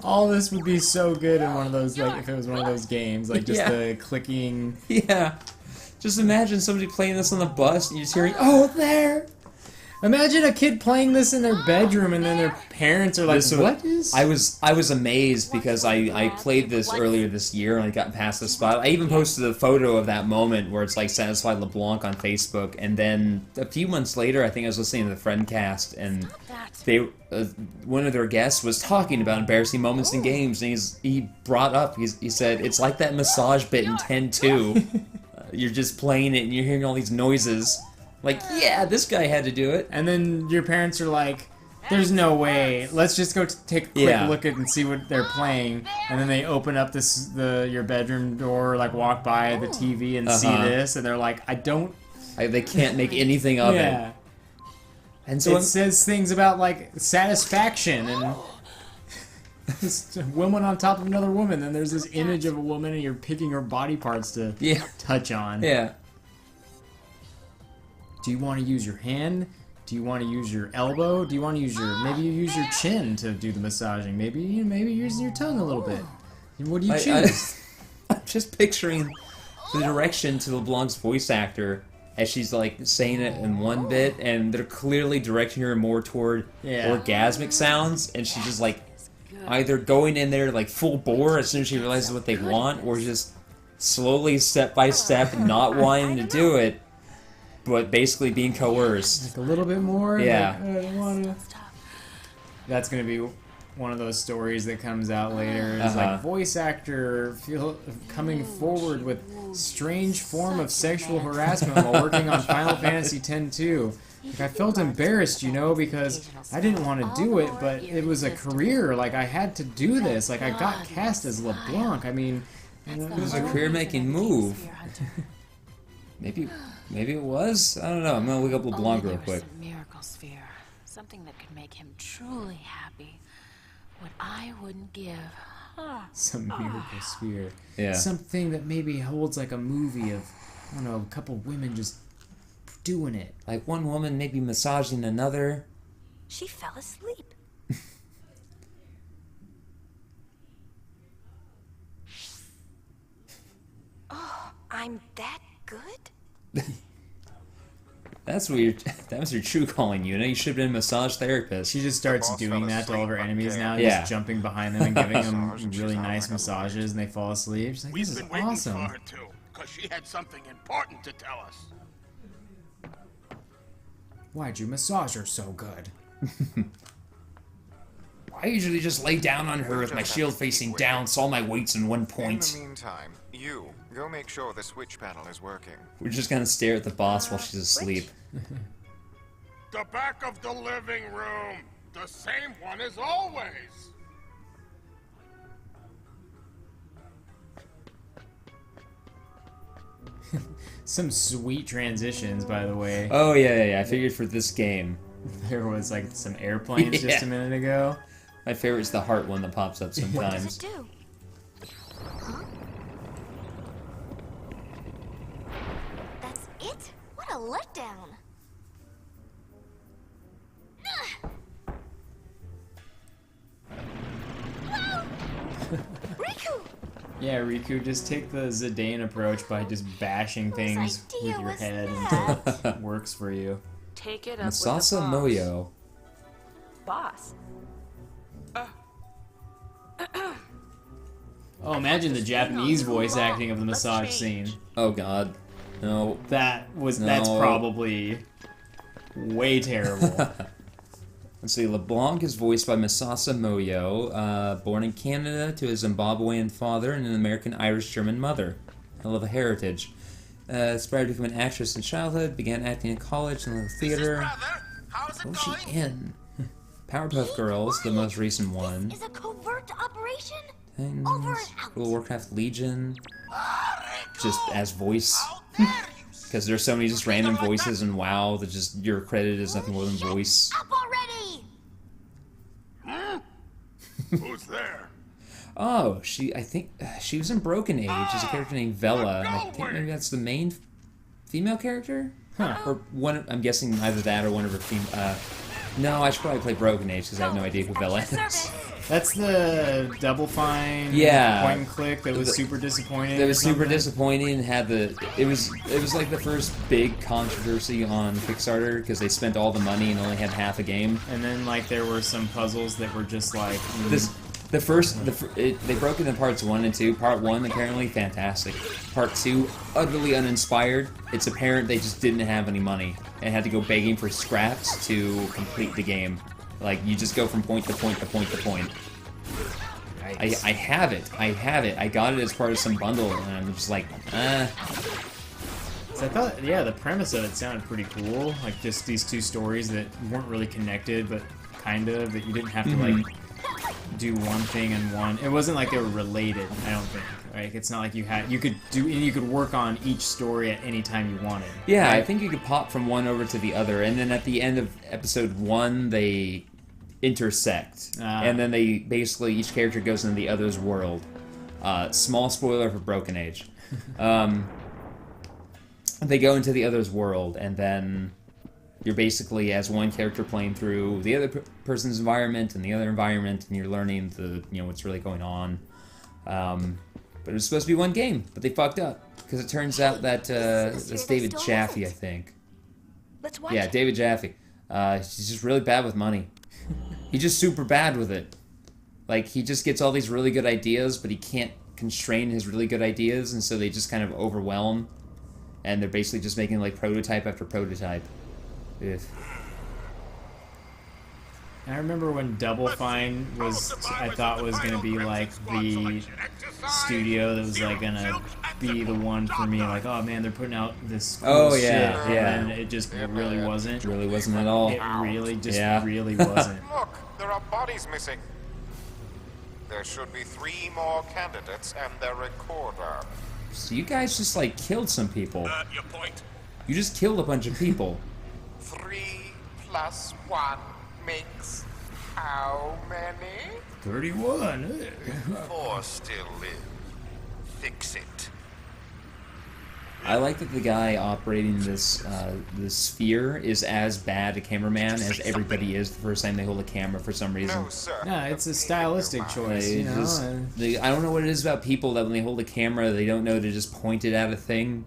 All this would be so good in one of those, like, if it was one of those games, like just the clicking. Yeah. Just imagine somebody playing this on the bus and you're just hearing, oh, there. Imagine a kid playing this in their bedroom and then their parents are like, what is... I was amazed because I played this earlier this year and I got past the spot. I even posted a photo of that moment where it's like Satisfied LeBlanc on Facebook, and then a few months later I think I was listening to the Friendcast and they one of their guests was talking about embarrassing moments in games, and he brought up, he said, it's like that massage bit in 10-2. You're just playing it and you're hearing all these noises. Like, yeah, this guy had to do it. And then your parents are like, there's no way. Let's just go take a quick look at and see what they're playing. And then they open up your bedroom door, like walk by the TV and see this, and they're like, they can't make anything of it. And so it says things about like satisfaction and woman on top of another woman. Then there's this image of a woman and you're picking her body parts to touch on. Yeah. Do you want to use your hand? Do you want to use your elbow? Do you want to use maybe you use your chin to do the massaging? Maybe using your tongue a little bit. What do you choose? I'm just picturing the direction to LeBlanc's voice actor as she's like saying it in one bit, and they're clearly directing her more toward orgasmic sounds, and she's just like either going in there like full bore as soon as she realizes what they want, or just slowly, step by step, not wanting to do it, but basically being coerced. Like a little bit more? Yeah. Like, I don't wanna... That's gonna be one of those stories that comes out later. Is like voice actor coming forward with strange form of sexual harassment while working on Final Fantasy X-2. Like, I felt embarrassed, you know, because I didn't want to do it, but it was a career. Like, I had to do this. Like, I got cast as LeBlanc. I mean... It was a career-making move. Maybe it was? I don't know. I'm gonna look up LeBlanc real quick. Some miracle sphere. Something that could make him truly happy. What I wouldn't give. Some miracle sphere. Yeah. Something that maybe holds like a movie of, I don't know, a couple women just doing it. Like one woman maybe massaging another. She fell asleep. Oh, I'm that good? That was your true calling, Yuna. You should have been a massage therapist. She just starts doing that to all of her enemies now, just jumping behind them and giving them really nice massages, and they fall asleep. She's like, this is awesome. For her too, because she had something important to tell us. Why'd you massage her so good? I usually just lay down on her with my shield facing down, so all my weight's in one point. In the meantime, you go make sure the switch panel is working. We're just gonna stare at the boss while she's asleep. The back of the living room, the same one as always. Some sweet transitions, by the way. Oh yeah. I figured for this game. There was like some airplanes just a minute ago. My favorite's the heart one that pops up sometimes. What does it do? Huh? That's it? What a letdown. Whoa! Riku! Yeah, Riku, just take the Zidane approach by just bashing things with your head until it works for you. Take it up with the Masasa boss. Moyo. Boss. Oh, imagine the Japanese voice acting of the massage scene. Oh god. No. That's No. probably way terrible. Let's see, LeBlanc is voiced by Masasa Moyo, born in Canada to a Zimbabwean father and an American-Irish-German mother. I love a heritage. Aspired to become an actress in childhood, began acting in college and little theater. What was she in? Powerpuff Girls, the most recent one. Is a covert operation? Things, Over and out. World of Warcraft Legion. Just as voice. Because there's so many just random voices in WoW that just you're credited as nothing more than voice. Up already! Who's there? Oh, I think she was in Broken Age as a character named Vela, and I think maybe that's the main female character? Huh. Or one, I'm guessing either that or one of her female, no, I should probably play Broken Age because I have no idea who Vela is. That's the Double Fine Yeah. point and click that was super disappointing. That was or something. super disappointing and had it was like the first big controversy on Kickstarter because they spent all the money and only had half a game. And then like there were some puzzles that were just like They broke it into parts 1 and 2. Part 1 apparently fantastic. Part 2 utterly uninspired. It's apparent they just didn't have any money and had to go begging for scraps to complete the game. Like you just go from point to point to point to point. I have it. I got it as part of some bundle, and I'm just like, So I thought, yeah, the premise of it sounded pretty cool. Like just these two stories that weren't really connected, but kind of, that you didn't have to like do one thing and one. It wasn't like they were related. I don't think. Like it's not like you could work on each story at any time you wanted. yeah, right? I think you could pop from one over to the other, and then at the end of episode 1, they intersect, and then they basically each character goes into the other's world. Small spoiler for Broken Age. They go into the other's world, and then you're basically as one character playing through the other person's environment and the other environment, and you're learning what's really going on. But it was supposed to be one game, but they fucked up because it turns out that it's David Jaffe, I think. Let's watch Yeah, it. David Jaffe. He's just really bad with money. He's just super bad with it. Like, he just gets all these really good ideas, but he can't constrain his really good ideas, and so they just kind of overwhelm. And they're basically just making, like, prototype after prototype. Ugh. I remember when Double Fine I thought was gonna be like the studio that was like gonna be the one for me. Like, oh man, they're putting out this cool shit, and it just really wasn't. It really wasn't at all. It really really wasn't. Look, there are bodies missing. There should be 3 more candidates and their recorder. So you guys just, like, killed some people. Your point? You just killed a bunch of people. 3 plus 1 makes how many? 31. 4 still live. Fix it. I like that the guy operating this sphere is as bad a cameraman as everybody is the first time they hold a camera for some reason. No, sir. No, it's a stylistic choice, you know. I don't know what it is about people that when they hold a camera, they don't know to just point it at a thing,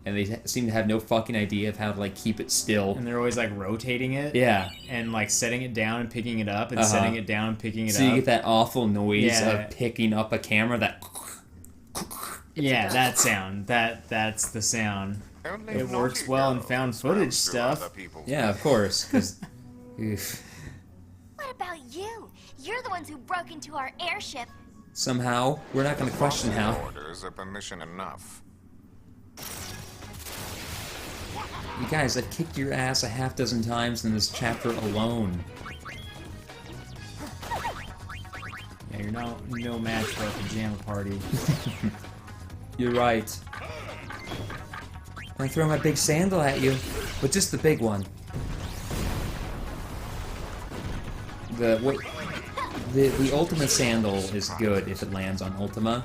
and they seem to have no fucking idea of how to like keep it still. And they're always like rotating it. Yeah. And like setting it down and picking it up, and setting it down and picking it up. So you get that awful noise Yeah. of picking up a camera. Yeah, that sound. That's the sound. Only It works well in found footage stuff. Yeah, of course. Because. What about you? You're the ones who broke into our airship. Somehow, we're not going to question how. Orders are permission enough. You guys, I've kicked your ass a half dozen times in this chapter alone. Yeah, you're no match for a pajama party. You're right. I throw my big sandal at you, but just the big one. The Ultima sandal is good if it lands on Ultima.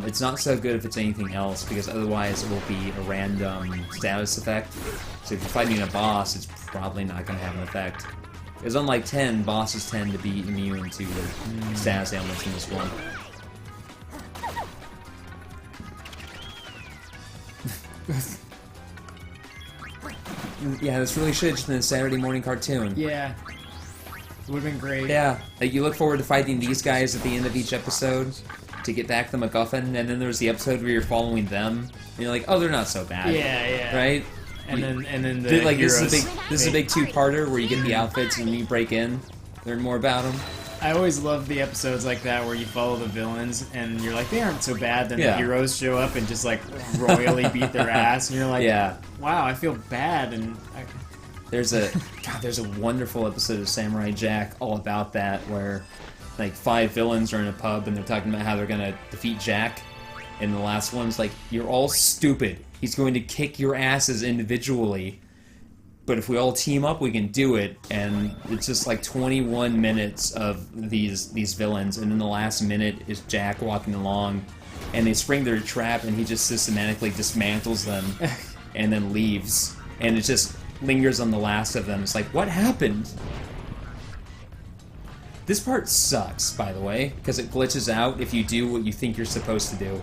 It's not so good if it's anything else, because otherwise it will be a random status effect. So if you're fighting a boss, it's probably not going to have an effect. Because unlike 10, bosses tend to be immune to the status ailments in this one. Yeah, this really should have just been a Saturday morning cartoon. Yeah. Would have been great. Yeah, like you look forward to fighting these guys at the end of each episode to get back the MacGuffin, and then there's the episode where you're following them, and you're like, oh, they're not so bad. Yeah. Right? And then the like heroes, this is a big two-parter where you get the outfits and you break in, learn more about them. I always love the episodes like that where you follow the villains and you're like, they aren't so bad. Then Yeah. the heroes show up and just like royally beat their ass, and you're like, Yeah. wow, I feel bad. And There's a wonderful episode of Samurai Jack all about that, where like 5 villains are in a pub and they're talking about how they're gonna defeat Jack, and the last one's like, you're all stupid. He's going to kick your asses individually, but if we all team up, we can do it. And it's just like 21 minutes of these villains, and then the last minute is Jack walking along, and they spring their trap, and he just systematically dismantles them, and then leaves, and it just lingers on the last of them. It's like, what happened? This part sucks, by the way, because it glitches out if you do what you think you're supposed to do.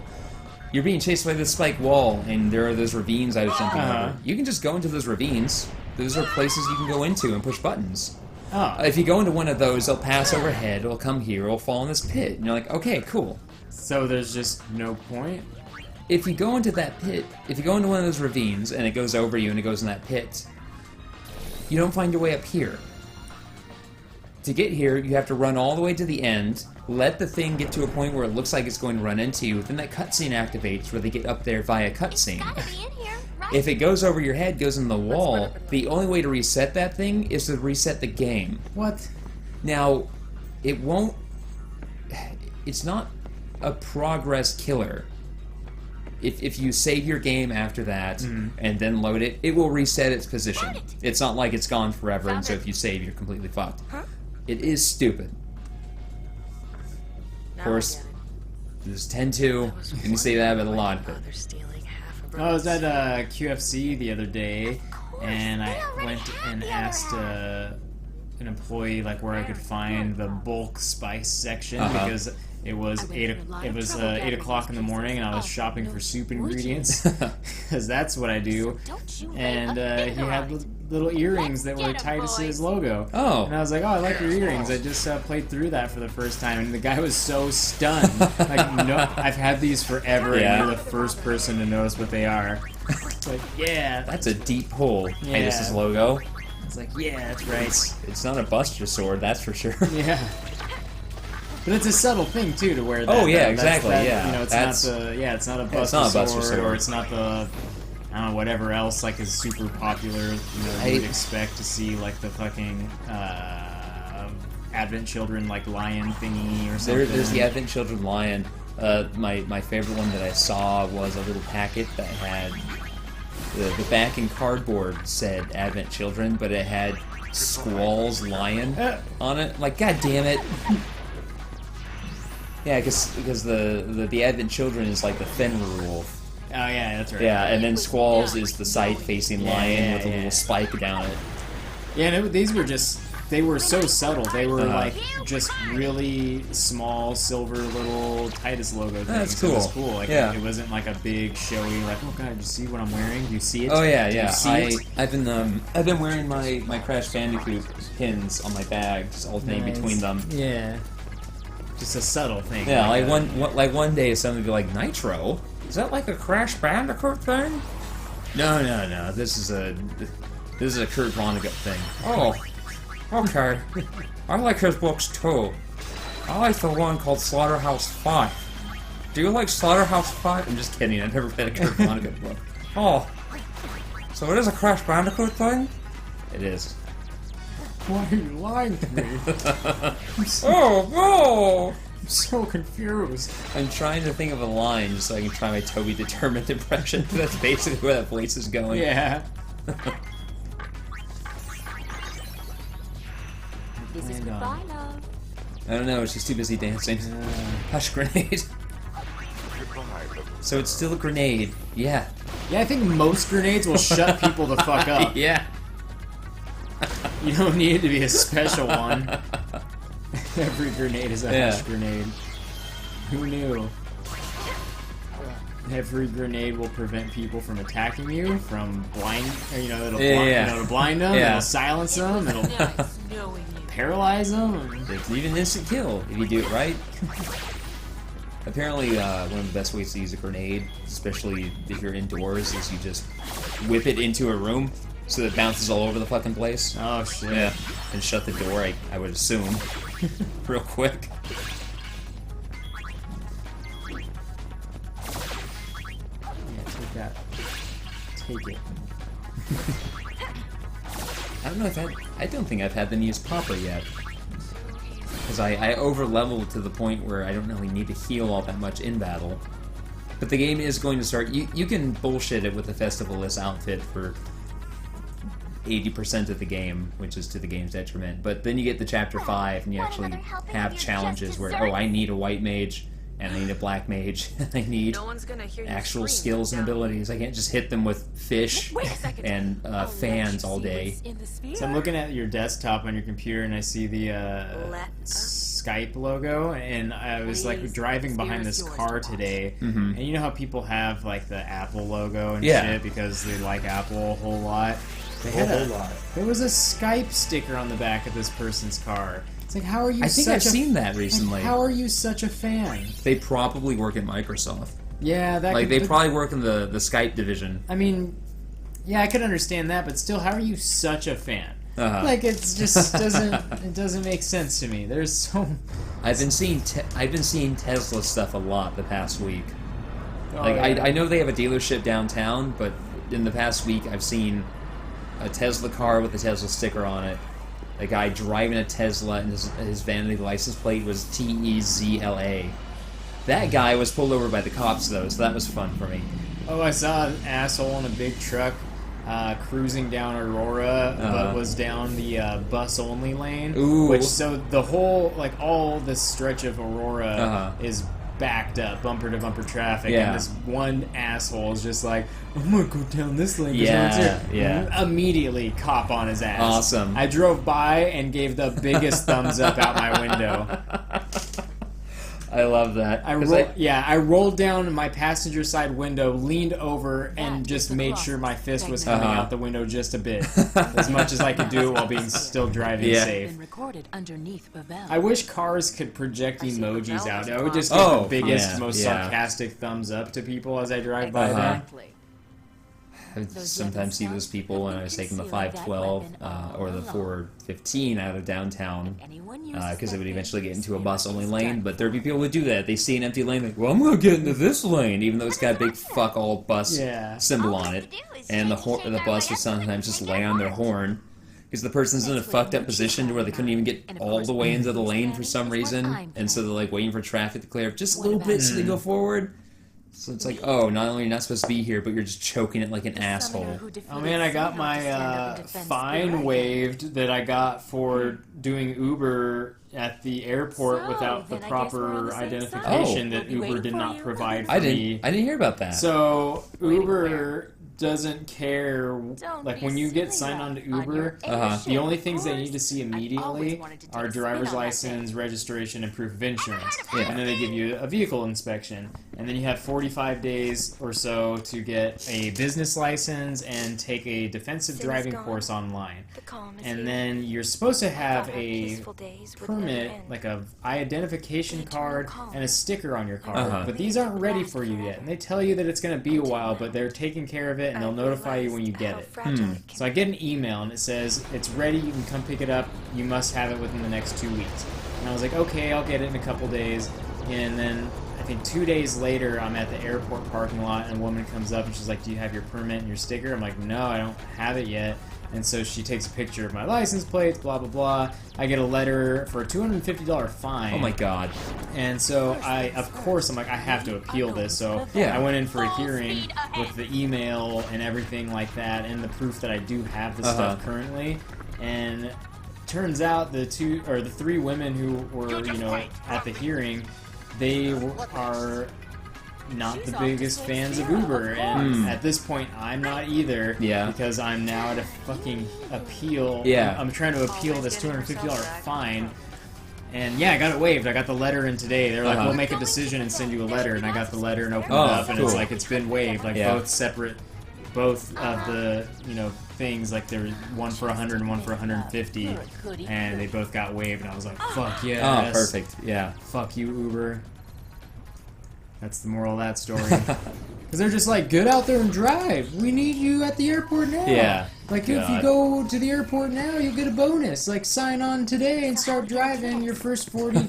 You're being chased by this spike wall, and there are those ravines I was jumping over. You can just go into those ravines. Those are places you can go into and push buttons. If you go into one of those, it'll pass overhead, it'll come here, it'll fall in this pit, and you're like, okay, cool. So there's just no point? If you go into that pit, if you go into one of those ravines, and it goes over you and it goes in that pit, you don't find your way up here. To get here, you have to run all the way to the end, let the thing get to a point where it looks like it's going to run into you, then that cutscene activates where they get up there via cutscene. If it goes over your head, goes in the wall, the only way to reset that thing is to reset the game. What? Now, it won't... It's not a progress killer. If you save your game after that and then load it, it will reset its position. It's not like it's gone forever, and so if you save, you're completely fucked. It is stupid. Of course, there's 10-2. You can say that about a lot of it. I was at QFC the other day, and I went and asked an employee like where I could find the bulk spice section because it was 8 o'clock in the morning, and I was shopping for soup ingredients because that's what I do. And he had little earrings that were Titus's logo. Oh. And I was like, oh, I like your earrings. I just played through that for the first time, and the guy was so stunned. Like, no, I've had these forever, and you're the first person to notice what they are. It's like, yeah. That's a deep pull, Titus's logo. It's like, yeah, that's right. It's not a Buster sword, that's for sure. Yeah. But it's a subtle thing too to wear that. Oh yeah, exactly. Yeah, you know, it's not a Buster sword, or it's not the I don't know whatever else like is super popular. You know, you would expect to see like the fucking Advent Children like lion thingy or something. There's the Advent Children lion. My favorite one that I saw was a little packet that had the back in cardboard said Advent Children, but it had Squall's lion on it. Like, god damn it. Yeah, because the Advent Children is like the Fenrir wolf. Oh yeah, that's right. Yeah, and then Squall's is the side-facing lion with a little spike down it. Yeah, and these were just, they were so subtle. They were like just really small silver little Titus logo things. That's cool. It was cool. Like, yeah. It wasn't like a big showy like, oh god, you see what I'm wearing? Do you see it? Oh yeah, Do yeah. you see it? I've been wearing my Crash Bandicoot pins on my bag, just alternating between them. Yeah. Just a subtle thing. Yeah, like one day somebody would be like, Nitro? Is that like a Crash Bandicoot thing? No. This is a Kurt Vonnegut thing. Oh, okay. I like his books too. I like the one called Slaughterhouse 5. Do you like Slaughterhouse 5? I'm just kidding. I've never read a Kurt Vonnegut book. Oh, so it is a Crash Bandicoot thing? It is. Why are you lying to me? Oh, no! I'm so confused. I'm trying to think of a line just so I can try my Toby Determined impression. That's basically where that voice is going. Yeah. This is goodbye, love. I don't know, she's too busy dancing. Hush, grenade. So it's still a grenade. Yeah. Yeah, I think most grenades will shut people the fuck up. Yeah. You don't need it to be a special one. Every grenade is a hush grenade. Who knew? every grenade will prevent people from attacking you, from blind, or, it'll Yeah. blind them, Yeah. it'll silence them, it'll paralyze them. It's even instant kill if you do it right. Apparently, one of the best ways to use a grenade, especially if you're indoors, is you just whip it into a room so that it bounces all over the fucking place. Oh shit. Yeah, and shut the door, I would assume. Real quick. Yeah, take that. Take it. I don't know if I don't think I've had them used proper yet. Because I over-leveled to the point where I don't really need to heal all that much in battle. But the game is going to start... You can bullshit it with the Festivalist outfit for 80% of the game, which is to the game's detriment. But then you get to Chapter 5, and you actually have challenges where, oh, I need a white mage, and I need a black mage, and I need actual skills and abilities. I can't just hit them with fish and fans all day. So I'm looking at your desktop on your computer, and I see the Skype logo, and I was like driving behind this car today, and you know how people have like the Apple logo and shit because they like Apple a whole lot. There was a Skype sticker on the back of this person's car. It's like, how are you? I think I've seen that recently. Like, how are you such a fan? They probably work at Microsoft. Yeah, that like they probably work in the Skype division. I mean, yeah, I could understand that, but still, how are you such a fan? Like it's just doesn't make sense to me. There's so. I've been seeing Tesla stuff a lot the past week. Like yeah. I know they have a dealership downtown, but in the past week I've seen a Tesla car with a Tesla sticker on it. A guy driving a Tesla, and his vanity license plate was TEZLA. That guy was pulled over by the cops, though, so that was fun for me. Oh, I saw an asshole in a big truck cruising down Aurora, but was down the bus-only lane. Ooh. Which, so the whole, like, all this stretch of Aurora is backed up, bumper-to-bumper traffic, and this one asshole is just like, I'm gonna go down this lane. Immediately cop on his ass. Awesome. I drove by and gave the biggest thumbs up out my window. I love that. I rolled down my passenger side window, leaned over, and just made sure my fist was coming out the window just a bit, as much as I could do it while being still driving safe. I wish cars could project emojis out. I would just give the biggest, most sarcastic thumbs up to people as I drive by them. I sometimes see those people when I was taking the 512 or the 415 out of downtown because it would eventually get into a bus-only lane, but there'd be people who would do that. They see an empty lane, like, well, I'm going to get into this lane, even though it's got a big fuck-all bus symbol on it, and the bus would sometimes just lay on their horn because the person's in a fucked-up position to where they couldn't even get all the way into the lane for some reason, and so they're like waiting for traffic to clear up just a little bit so they go forward. So it's like, oh, not only are you not supposed to be here, but you're just choking it like an asshole. Oh man, I got my fine waived that I got for doing Uber at the airport without the proper identification that Uber did not provide for me. I didn't hear about that. So Uber doesn't care, like when you get signed on to Uber, the only things they need to see immediately are driver's license, registration, and proof of insurance. And then they give you a vehicle inspection. And then you have 45 days or so to get a business license and take a defensive driving course online. And then you're supposed to have a permit, like a identification card and a sticker on your car. But these aren't ready for you yet. And they tell you that it's going to be a while, but they're taking care of it and they'll notify you when you get it. So I get an email and it says, it's ready, you can come pick it up, you must have it within the next 2 weeks. And I was like, okay, I'll get it in a couple days. And then I think 2 days later, I'm at the airport parking lot, and a woman comes up and she's like, do you have your permit and your sticker? I'm like, no, I don't have it yet. And so she takes a picture of my license plates, blah, blah, blah. I get a letter for a $250 fine. Oh my god. And so of course, I'm like, I have to appeal this. So I went in for a hearing with the email and everything like that, and the proof that I do have the stuff currently. And turns out the three women who were, at the hearing, they are not the biggest fans of Uber, and at this point I'm not either, because I'm now at a fucking appeal. I'm trying to appeal this $250 fine, And yeah, I got it waived. I got the letter in today. They're like, we'll make a decision and send you a letter. And I got the letter and opened it up, and it's like it's been waived. Like both separate, both of the things. Like there was one for 100 and one for 150, and they both got waived. And I was like, fuck yeah. Oh, perfect. Yeah. Fuck you, Uber. That's the moral of that story. Because they're just like, get out there and drive. We need you at the airport now. Yeah. Like, if you go to the airport now, you'll get a bonus. Like, sign on today and start driving your first 40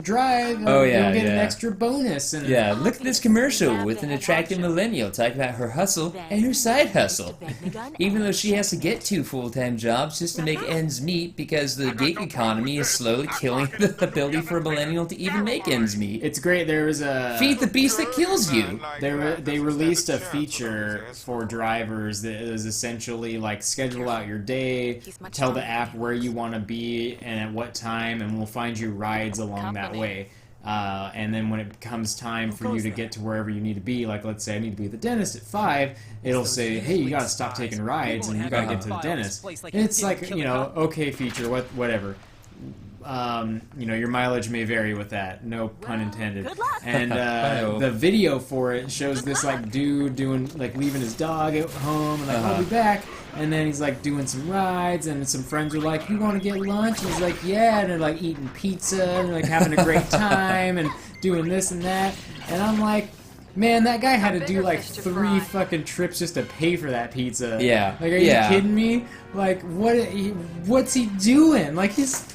drive. And you'll get an extra bonus. And yeah, look at this commercial with an attractive millennial talking about her hustle and her side hustle. Even though she has to get 2 full-time jobs just to make ends meet because the gig economy is slowly killing the ability for a millennial to even make ends meet. It's great. There was a... Feed the beast that kills you. They released a feature for drivers that is essentially like schedule out your day, tell the app where you want to be and at what time, and we'll find you rides along that way. And then when it comes time for you to get to wherever you need to be, like let's say I need to be at the dentist at 5, it'll say, hey, you gotta stop taking rides and you gotta get to the dentist. And it's like, okay feature, whatever. Your mileage may vary with that. No pun intended. And the video for it shows this like dude doing like leaving his dog at home and like I'll be back. And then he's like doing some rides, and some friends are like, "You want to get lunch?" And he's like, "Yeah." And they're like eating pizza and like having a great time and doing this and that. And I'm like, man, that guy had to do like 3 fucking trips just to pay for that pizza. Yeah. Like, are you kidding me? Like, what's he doing? Like,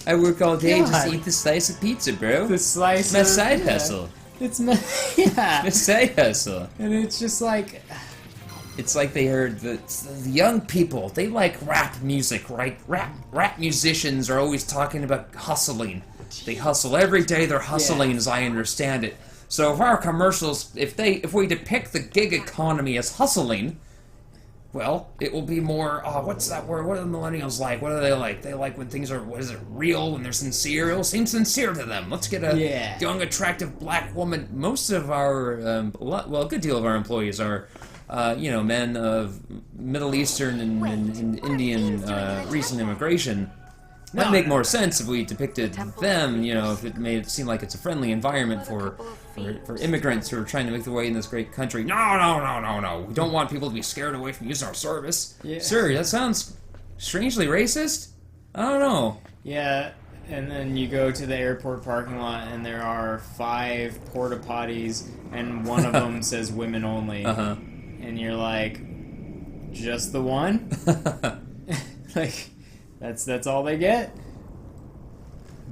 I work all day just to eat the slice of pizza, bro. The slice. It's my side hustle. It's my my side hustle. And it's just like. It's like they heard the young people, they like rap music, right? Rap musicians are always talking about hustling. They hustle every day, they're hustling as I understand it. So if our commercials, if we depict the gig economy as hustling, well, it will be more, what's that word? What are the millennials like? What are they like? They like when things are, real, when they're sincere? It'll seem sincere to them. Let's get a young, attractive black woman. Most of our, a good deal of our employees are, men of Middle Eastern and Indian recent immigration. That'd make more sense if we depicted them, if it made it seem like it's a friendly environment for immigrants who are trying to make their way in this great country. No. We don't want people to be scared away from using our service. Yeah. Sir, that sounds strangely racist. I don't know. Yeah, and then you go to the airport parking lot and there are 5 porta potties and one of them says women only. Uh-huh. And you're like, just the one? Like, that's all they get?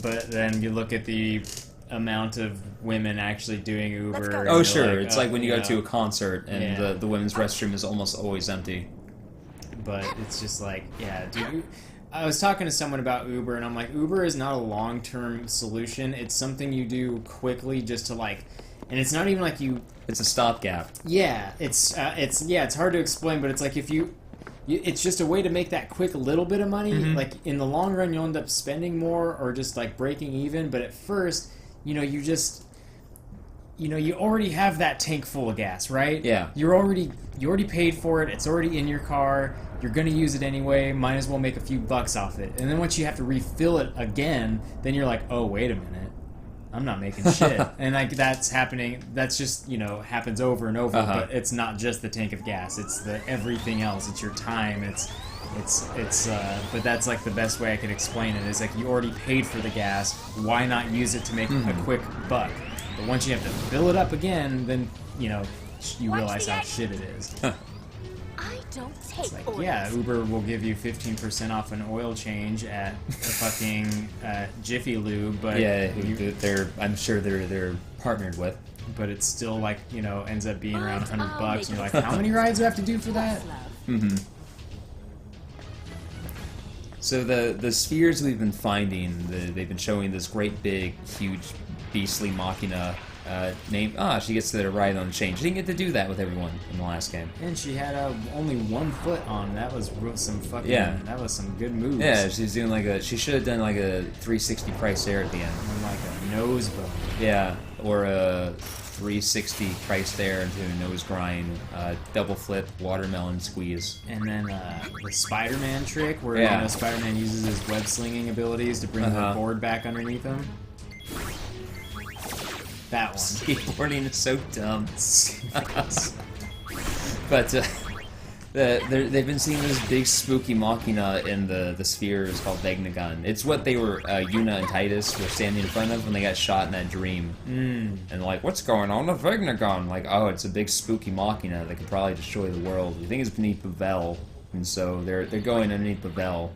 But then you look at the amount of women actually doing Uber. Oh, sure. Like, it's like when you go to a concert and the women's restroom is almost always empty. But it's just like, dude. I was talking to someone about Uber, and I'm like, Uber is not a long-term solution. It's something you do quickly just to like... And it's not even like you... It's a stopgap. Yeah, it's hard to explain, but it's like if it's just a way to make that quick little bit of money. Mm-hmm. Like in the long run, you'll end up spending more or just like breaking even. But at first, you already have that tank full of gas, right? Yeah. You already paid for it. It's already in your car. You're gonna use it anyway. Might as well make a few bucks off it. And then once you have to refill it again, then you're like, oh, wait a minute. I'm not making shit. And like that's happening. That's just, happens over and over. Uh-huh. But it's not just the tank of gas. It's the everything else. It's your time. But that's like the best way I could explain it is like you already paid for the gas. Why not use it to make a quick buck? But once you have to fill it up again, then, you realize how shit it is. Don't take it's like, Uber will give you 15% off an oil change at the fucking Jiffy Lube, but I'm sure they're partnered with. But it's still like ends up being around $100, and you're like, how many rides do I have to do for that? Mm-hmm. So the spheres we've been finding, they've been showing this great big, huge, beastly machina. She gets to ride on the chain. She didn't get to do that with everyone in the last game. And she had only 1 foot on. That was some fucking. Yeah. That was some good moves. Yeah, she's doing she should have done like a 360 price air at the end. And like a nose bone. Yeah, or a 360 price air into a nose grind, double flip, watermelon squeeze. And then the Spider-Man trick where Spider-Man uses his web slinging abilities to bring the board back underneath him. That one. Skateboarding is so dumb. But they've been seeing this big spooky machina in the spheres called Vegnagun. It's what they were, Yuna and Titus were standing in front of when they got shot in that dream. And like, what's going on with Vegnagun? Like, oh, it's a big spooky machina that could probably destroy the world. We think it's beneath Bavel, and so they're going underneath Bavel.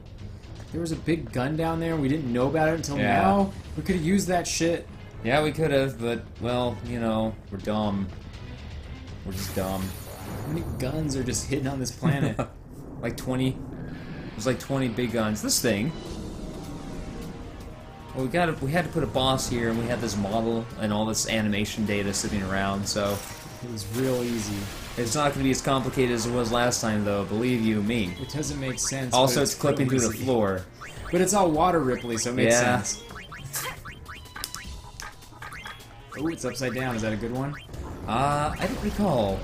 There was a big gun down there and we didn't know about it until now. We could have used that shit. Yeah, we could have, but, well, you know, we're dumb. We're just dumb. How many guns are just hidden on this planet? Like 20. There's like 20 big guns. This thing. Well, we had to put a boss here, and we had this model and all this animation data sitting around, so it was real easy. It's not going to be as complicated as it was last time, though. Believe you me. It doesn't make sense. Also, it's clipping through the floor. But it's all water ripply, so it makes sense. Oh, it's upside down. Is that a good one? I don't recall.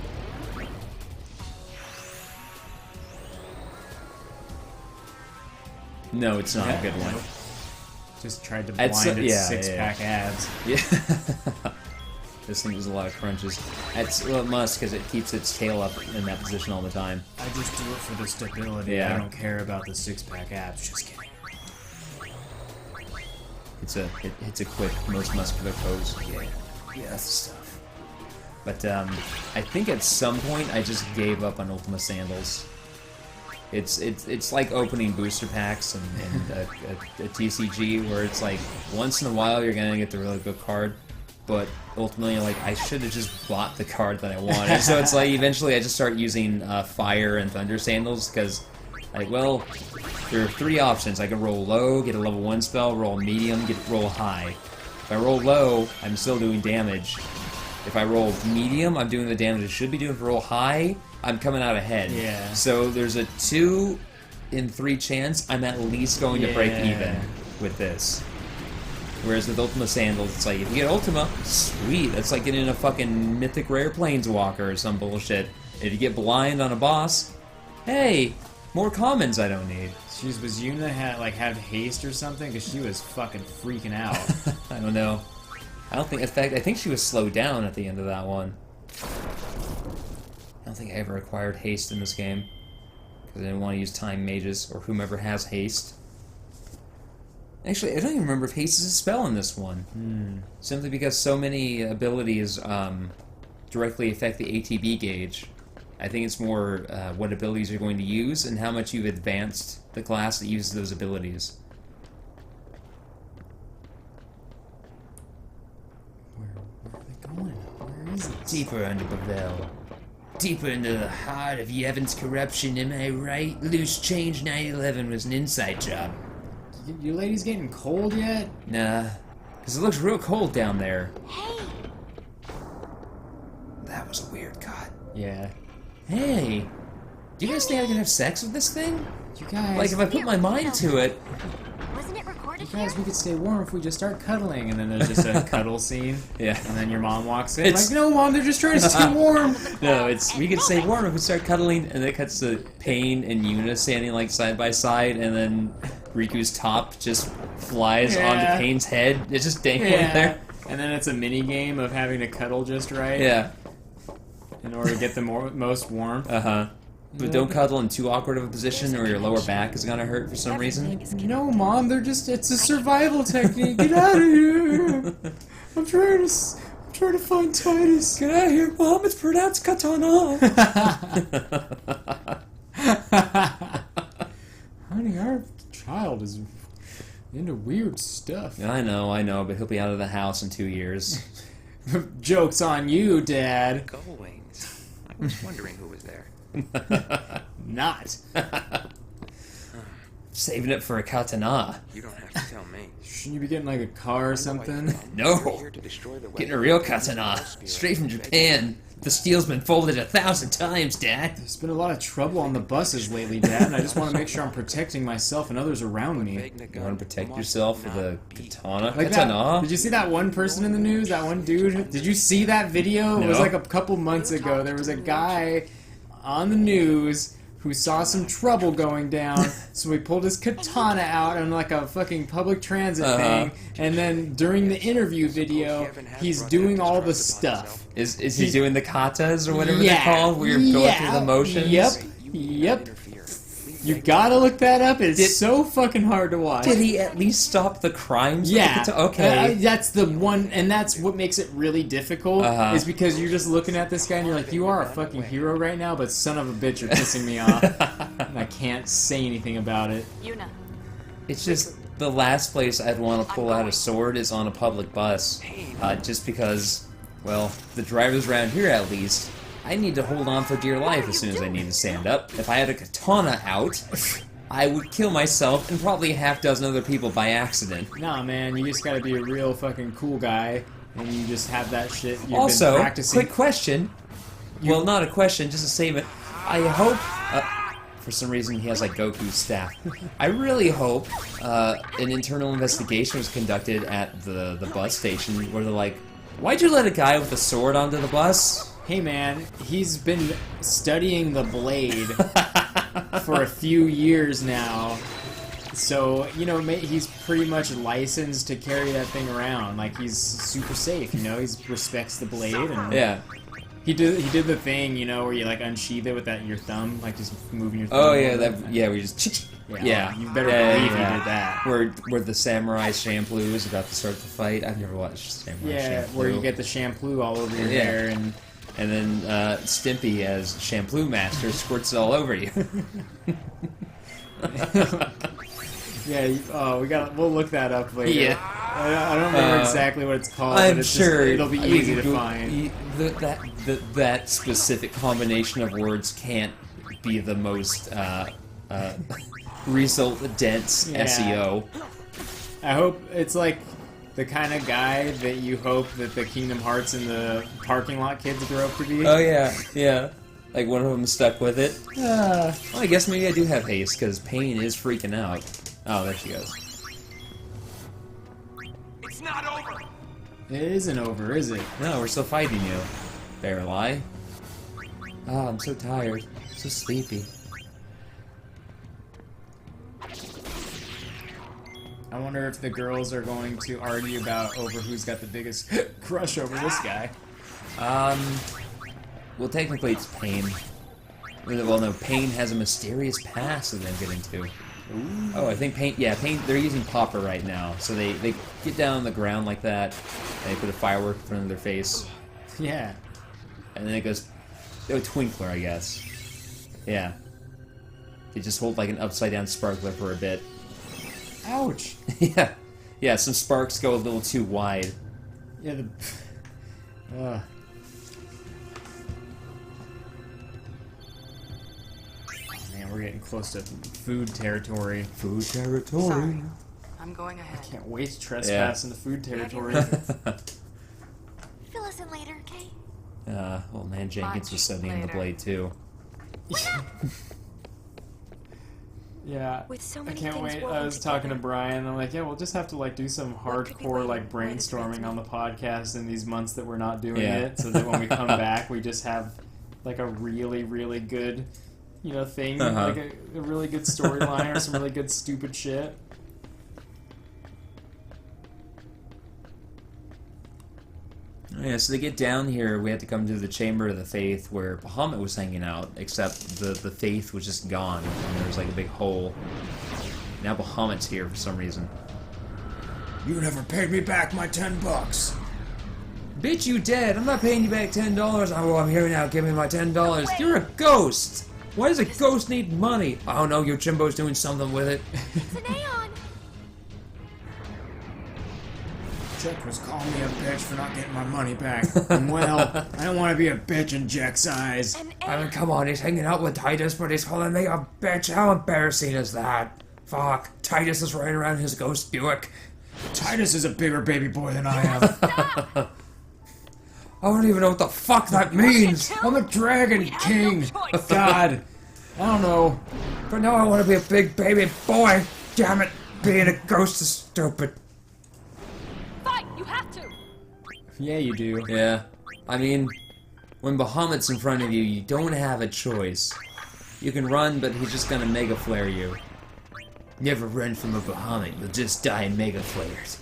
No, it's not a good one. Just tried to blind its six-pack abs. Yeah. This thing does a lot of crunches. Well, it must, because it keeps its tail up in that position all the time. I just do it for the stability. Yeah. I don't care about the six-pack abs. Just kidding. It's a quick, most muscular pose. Yeah, that's the stuff. But I think at some point I just gave up on Ultima Sandals. It's like opening booster packs and a TCG where it's like once in a while you're gonna get the really good card, but ultimately you're like, I should have just bought the card that I wanted. So it's like eventually I just start using Fire and Thunder Sandals because, like, well, there are 3 options. I can roll low, get a level 1 spell, roll medium, roll high. If I roll low, I'm still doing damage. If I roll medium, I'm doing the damage I should be doing. If I roll high, I'm coming out ahead. Yeah. So there's a 2 in 3 chance I'm at least going to break even with this. Whereas with Ultima Sandals, it's like, if you get Ultima, sweet. That's like getting a fucking mythic rare planeswalker or some bullshit. If you get blind on a boss, hey, more commons I don't need. Was Yuna have haste or something? Because she was fucking freaking out. I don't know. I don't think, in fact, I think she was slowed down at the end of that one. I don't think I ever acquired haste in this game. Because I didn't want to use time mages, or whomever has haste. Actually, I don't even remember if haste is a spell in this one. Simply because so many abilities directly affect the ATB gauge. I think it's more what abilities you're going to use and how much you've advanced the class that uses those abilities. Where are they going? Where is it? Deeper under Bavel. Deeper into the heart of Yevon's corruption, am I right? Loose change 9/11 was an inside job. You ladies getting cold yet? Nah, because it looks real cold down there. Hey! That was a weird cut. Yeah. Hey! Do you guys think I can have sex with this thing? You guys... Like, if I put my mind to it... Wasn't it recorded You guys, here? we could stay warm if we just start cuddling, and then there's just a cuddle scene. Yeah. And then your mom walks in, It's- like, no, Mom, they're just trying to stay warm! No, we could stay warm if we start cuddling, and then it cuts to Pain and Yuna standing, like, side by side, and then Riku's top just flies onto Pain's head. It's just dangling there. And then it's a mini game of having to cuddle just right. Yeah. In order to get the most warmth. Uh-huh. But don't cuddle in too awkward of a position or your lower back is gonna hurt for some reason. No, Mom, it's a survival technique. Get out of here! I'm trying to find Titus. Get out of here, Mom, it's pronounced katana! Honey, our child is into weird stuff. I know, but he'll be out of the house in 2 years. Joke's on you, Dad. Gull wings. I was wondering who was there. Not. Saving it for a katana. You don't have to tell me. Shouldn't you be getting like a car or something? No! Getting a real katana. Straight from Japan. The steel's been folded 1,000 times, Dad. There's been a lot of trouble on the buses lately, Dad, and I just want to make sure I'm protecting myself and others around me. You want to protect yourself with a katana? Like katana? Did you see that one person in the news? That one dude? Did you see that video? No. It was like a couple months ago. There was a guy on the news who saw some trouble going down, so he pulled his katana out on like a fucking public transit thing, and then during the interview video, he's doing all the stuff. Is he doing the katas or whatever they're called? Where you're going through the motions? Yep. You gotta look that up. It's so fucking hard to watch. Did he at least stop the crimes? Yeah. Okay. That's the one, and that's what makes it really difficult, is because you're just looking at this guy and you're like, you are a fucking hero right now, but son of a bitch, you're pissing me off. And I can't say anything about it. Yuna. It's just the last place I'd want to pull out a sword is on a public bus. Just because, well, the drivers around here at least, I need to hold on for dear life as soon as I need to stand up. If I had a katana out, I would kill myself and probably a half dozen other people by accident. Nah, man, you just gotta be a real fucking cool guy, and you just have that shit you've Also, been practicing. quick question. Well, not a question, just a statement. I hope... for some reason, he has, like, Goku's staff. I really hope an internal investigation was conducted at the bus station where they're like, why'd you let a guy with a sword onto the bus? Hey man, he's been studying the blade for a few years now, so, you know, he's pretty much licensed to carry that thing around. Like, he's super safe, you know, he respects the blade, and yeah. He did the thing, you know, where you like unsheath it with your thumb, like just moving your thumb. Oh yeah, we just yeah. You better believe he did that. Where the samurai shampoo is about to start the fight. I've never watched samurai shampoo. Where you get the shampoo all over your hair and then Stimpy as shampoo master squirts it all over you. We'll look that up later. Yeah. I don't remember exactly what it's called, I'm but it's sure it'll be easy to find. That specific combination of words can't be the most result-dense SEO. I hope it's like the kind of guy that you hope that the Kingdom Hearts and the parking lot kids grow up to be. Oh yeah. Like one of them stuck with it. Well, I guess maybe I do have haste, because Pain is freaking out. Oh, there she goes. It's not over! It isn't over, is it? No, we're still fighting you. Barrel-eye. Oh, I'm so tired. So sleepy. I wonder if the girls are going to argue over who's got the biggest crush over this guy. Well, technically it's Pain. Well, no, Pain has a mysterious past that they're getting to. Ooh. Oh, I think Pain, they're using Popper right now. So they get down on the ground like that, and they put a firework in front of their face. Yeah. And then it goes, Twinkler, I guess. Yeah. They just hold like an upside-down sparkler for a bit. Ouch! Yeah, some sparks go a little too wide. Yeah, Man, we're getting close to food territory. Food territory. Sorry. I'm going ahead. I can't wait to trespass into food territory. Fill us in later, okay? Old man Jenkins was studying the blade too. Yeah, With so I many can't things wait. woven I was talking to together. Brian. I'm like, yeah, we'll just have to like do some hardcore like brainstorming on the podcast in these months that we're not doing it, so that when we come back, we just have like a really, really good, thing, like a really good storyline or some really good stupid shit. Yeah, so they get down here, we had to come to the Chamber of the Faith where Bahamut was hanging out, except the Faith was just gone, and there was like a big hole. Now Bahamut's here for some reason. You never paid me back my $10. Bitch, you dead! I'm not paying you back $10. Oh, I'm here now, give me my $10. You're a ghost! Why does a ghost need money? Oh no, your Jimbo's doing something with it. It's an Aeon! Jack was calling me a bitch for not getting my money back. And well, I don't want to be a bitch in Jack's eyes. I mean, come on, he's hanging out with Titus, but he's calling me a bitch. How embarrassing is that? Fuck, Titus is riding around his ghost Buick. Titus is a bigger baby boy than I am. I don't even know what the fuck that means. I'm a dragon king. God, I don't know. But now I want to be a big baby boy. Damn it, being a ghost is stupid. Fight! You have to! Yeah, you do. Yeah, I mean, when Bahamut's in front of you, you don't have a choice. You can run, but he's just gonna Mega Flare you. Never run from a Bahamut, you'll just die in Mega Flares.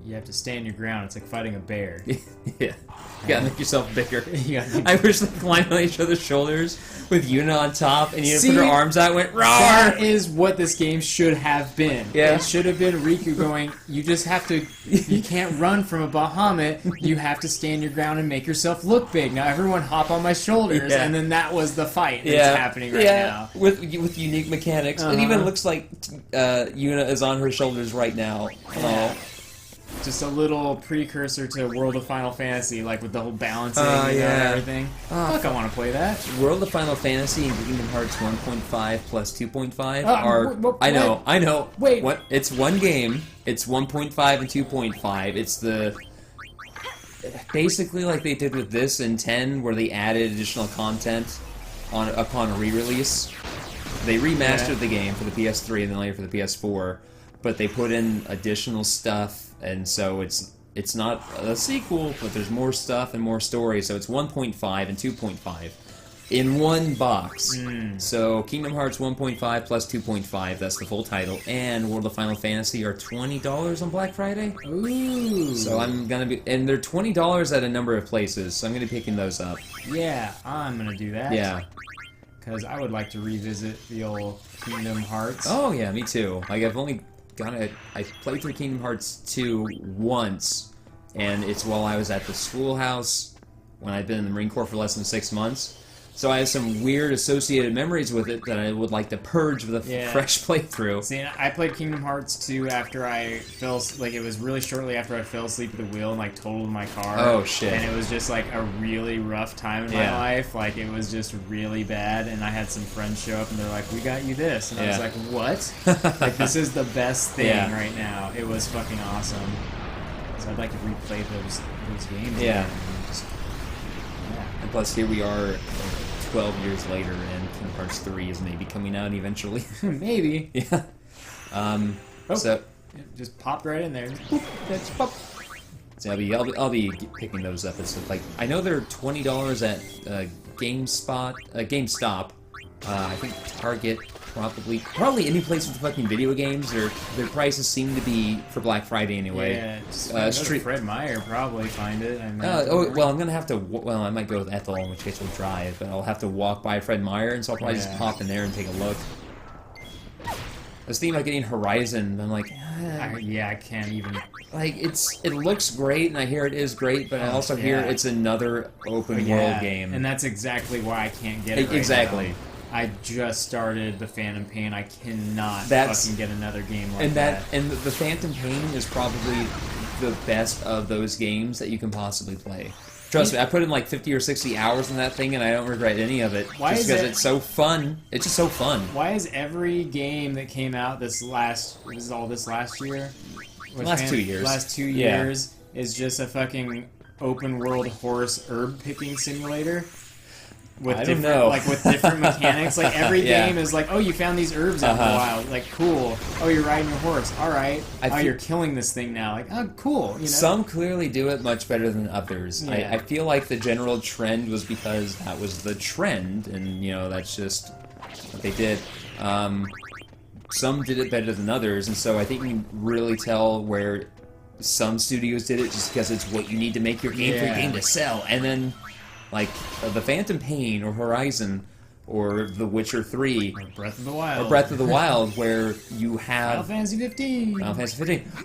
You have to stand your ground. It's like fighting a bear. Yeah. You gotta make yourself bigger. Yeah. I wish they climbed on each other's shoulders with Yuna on top and Yuna See, put her arms out and went, roar! That is what this game should have been. Yeah. It should have been Riku going, you just have to, you can't run from a Bahamut, you have to stand your ground and make yourself look big. Now everyone hop on my shoulders, Yeah. and then that was the fight that's happening right now. With unique mechanics. It even looks like Yuna is on her shoulders right now. Oh. Just a little precursor to World of Final Fantasy, like with the whole balancing and everything. Fuck, I want to play that. World of Final Fantasy and Kingdom Hearts 1.5 plus 2.5 are... I know. Wait. What? It's one game. It's 1.5 and 2.5. It's the... Basically like they did with this in 10, where they added additional content upon a re-release. They remastered the game for the PS3 and then later for the PS4, but they put in additional stuff. And so it's not a sequel, but there's more stuff and more story. So it's 1.5 and 2.5 in one box. So Kingdom Hearts 1.5 plus 2.5, that's the full title, and World of Final Fantasy are $20 on Black Friday. Ooh. So I'm gonna be, and they're $20 at a number of places. So I'm gonna be picking those up. Yeah, I'm gonna do that. Yeah. Because I would like to revisit the old Kingdom Hearts. Oh yeah, me too. Like I played through Kingdom Hearts 2 once, and it's while I was at the schoolhouse when I'd been in the Marine Corps for less than 6 months. So I have some weird associated memories with it that I would like to purge with a fresh playthrough. See, I played Kingdom Hearts 2 after I fell... Like, it was really shortly after I fell asleep at the wheel and, like, totaled my car. Oh, shit. And it was just, like, a really rough time in my life. Like, it was just really bad, and I had some friends show up, and they're like, we got you this. And I was like, what? Like, this is the best thing right now. It was fucking awesome. So I'd like to replay those games. Yeah. Just, and plus, here we are 12 years later, and Kingdom Hearts 3 is maybe coming out eventually. Maybe. Yeah. So it just popped right in there. Just pop. So I'll be picking those up. It's like, I know they're $20 at GameStop. I think Target, probably any place with fucking video games. Their prices seem to be for Black Friday anyway. Yeah, just Fred Meyer probably find it. Well, I'm gonna have to. Well, I might go with Ethel, in which case we'll drive, but I'll have to walk by Fred Meyer, and so I'll probably just pop in there and take a look. I was thinking about getting Horizon, and I'm like, I can't even. Like, it looks great, and I hear it is great, but I also hear it's another open world game, and that's exactly why I can't get it. Exactly. Now. I just started the Phantom Pain. I cannot fucking get another game like that. And the Phantom Pain is probably the best of those games that you can possibly play. Trust me, I put in like 50 or 60 hours in that thing, and I don't regret any of it. Just because it's so fun. It's just so fun. Why is every game that came out this last year? Last 2 years. Last 2 years is just a fucking open world horse herb picking simulator? With different mechanics. Like every game is like, oh, you found these herbs out in the wild. Like, cool. Oh, you're riding your horse. All right. You're killing this thing now. Like, oh, cool. You know? Some clearly do it much better than others. Yeah. I feel like the general trend was because that was the trend, and that's just what they did. Some did it better than others, and so I think you can really tell where some studios did it just because it's what you need to make your game for your game to sell, and then. Like the Phantom Pain or Horizon or The Witcher 3 or Breath of the Wild, where you have Final Fantasy 15,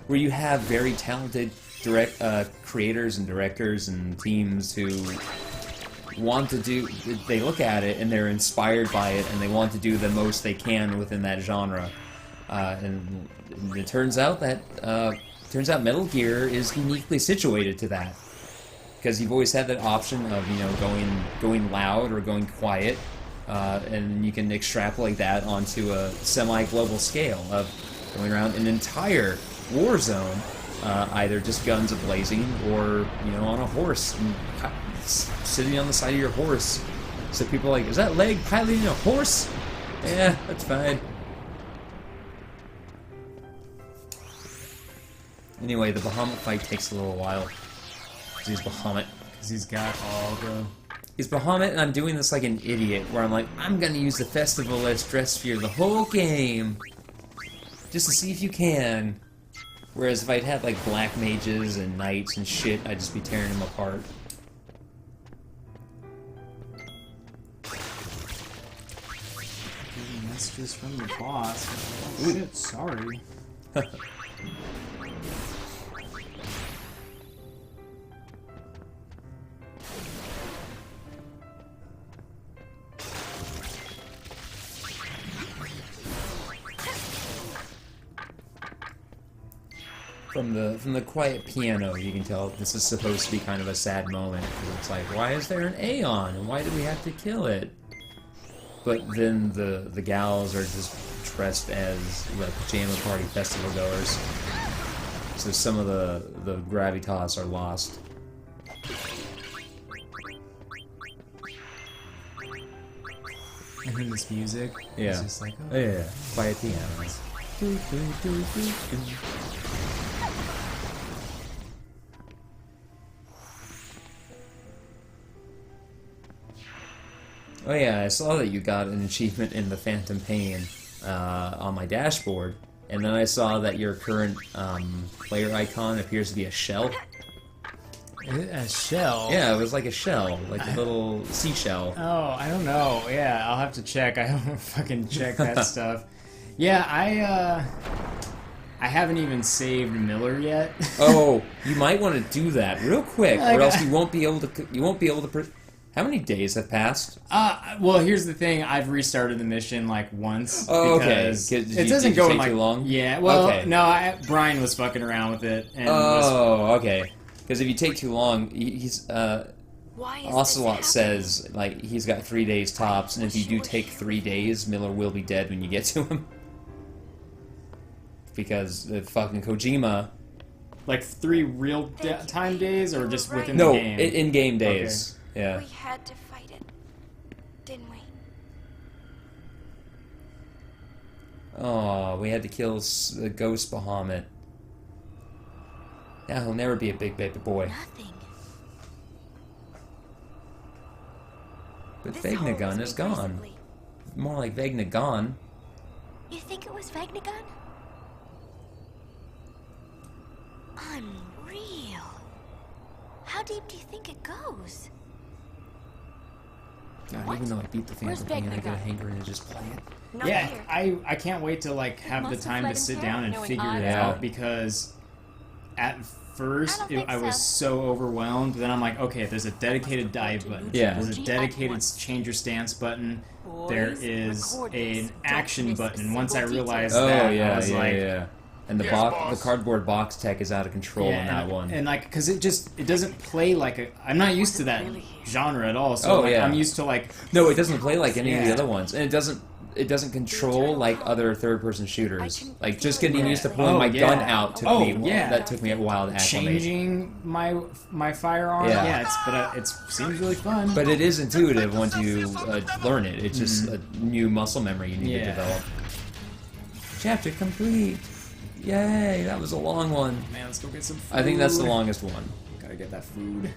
where you have very talented creators and directors and teams who want to do. They look at it and they're inspired by it, and they want to do the most they can within that genre. And it turns out that Metal Gear is uniquely situated to that. Because you've always had that option of going loud or going quiet, and you can extrapolate that onto a semi-global scale of going around an entire war zone, either just guns a-blazing or on a horse and sitting on the side of your horse. So people are like, is that leg piloting a horse? Yeah, that's fine. Anyway, the Bahamut fight takes a little while. He's Bahamut. Because he's got all the He's Bahamut, and I'm doing this like an idiot, where I'm like, I'm gonna use the Festival as Dress Sphere the whole game, just to see if you can. Whereas if I'd had like black mages and knights and shit, I'd just be tearing them apart. Messages from the boss. Oh, shit, sorry. From the quiet piano, you can tell this is supposed to be kind of a sad moment. It's like, why is there an Aeon, and why do we have to kill it? But then the gals are just dressed as like pajama party festival goers, so some of the gravitas are lost. And then this music. Yeah. It's just like, Oh, yeah. Quiet pianos. Oh yeah, I saw that you got an achievement in the Phantom Pain on my dashboard, and then I saw that your current player icon appears to be a shell. A shell? Yeah, it was like a shell, like a little seashell. Oh, I don't know. Yeah, I'll have to check. I don't fucking check that stuff. Yeah, I haven't even saved Miller yet. Oh, you might want to do that real quick, or else you won't be able to. How many days have passed? Well, here's the thing. I've restarted the mission like once. Oh, because okay. It doesn't go take like too long. Yeah. Well, okay. no. Brian was fucking around with it. And okay. Because if you take too long, he's Why is Ocelot says like he's got 3 days tops, and if you do take 3 days, Miller will be dead when you get to him. Because the fucking Kojima. Like 3 real time days, or just within no, the game? in-game days. Okay. Yeah. We had to fight it, didn't we? Oh, we had to kill the ghost Bahamut. Now he'll never be a big baby boy. Nothing. But Vegnagun is gone. Recently. More like Vegnagon. You think it was Vegnagun? Unreal. How deep do you think it goes? God, even though I beat the Phantom Pain, I get a hankering to just play it. Not Yeah, here. I can't wait to like have the must have time let to him sit tear down it, and knowing figure I it don't out, know. because at first I don't think I was so overwhelmed. Then I'm like, okay, there's a dedicated dive button. Yeah. There's a dedicated change your stance button. There is an action button. Once I realized that, I was like, yeah. And the Yes, boss. the cardboard box tech is out of control in that and, one. and like, cause it doesn't play like a. I'm not used to that genre at all. So Oh, like, yeah. I'm used to like. No, it doesn't play like any of the Yeah. other ones, and it doesn't control like other third-person shooters. Like just getting used to pulling Oh, my yeah. gun out took Oh, me. yeah. That took me a while to acclimate. Changing my firearm. Yeah. Yeah, it seems really fun. But it is intuitive once you learn it. It's just a new muscle memory you need to Yeah. develop. Chapter complete. Yay, that was a long one. Man, let's go get some food. I think that's the longest one. Gotta get that food.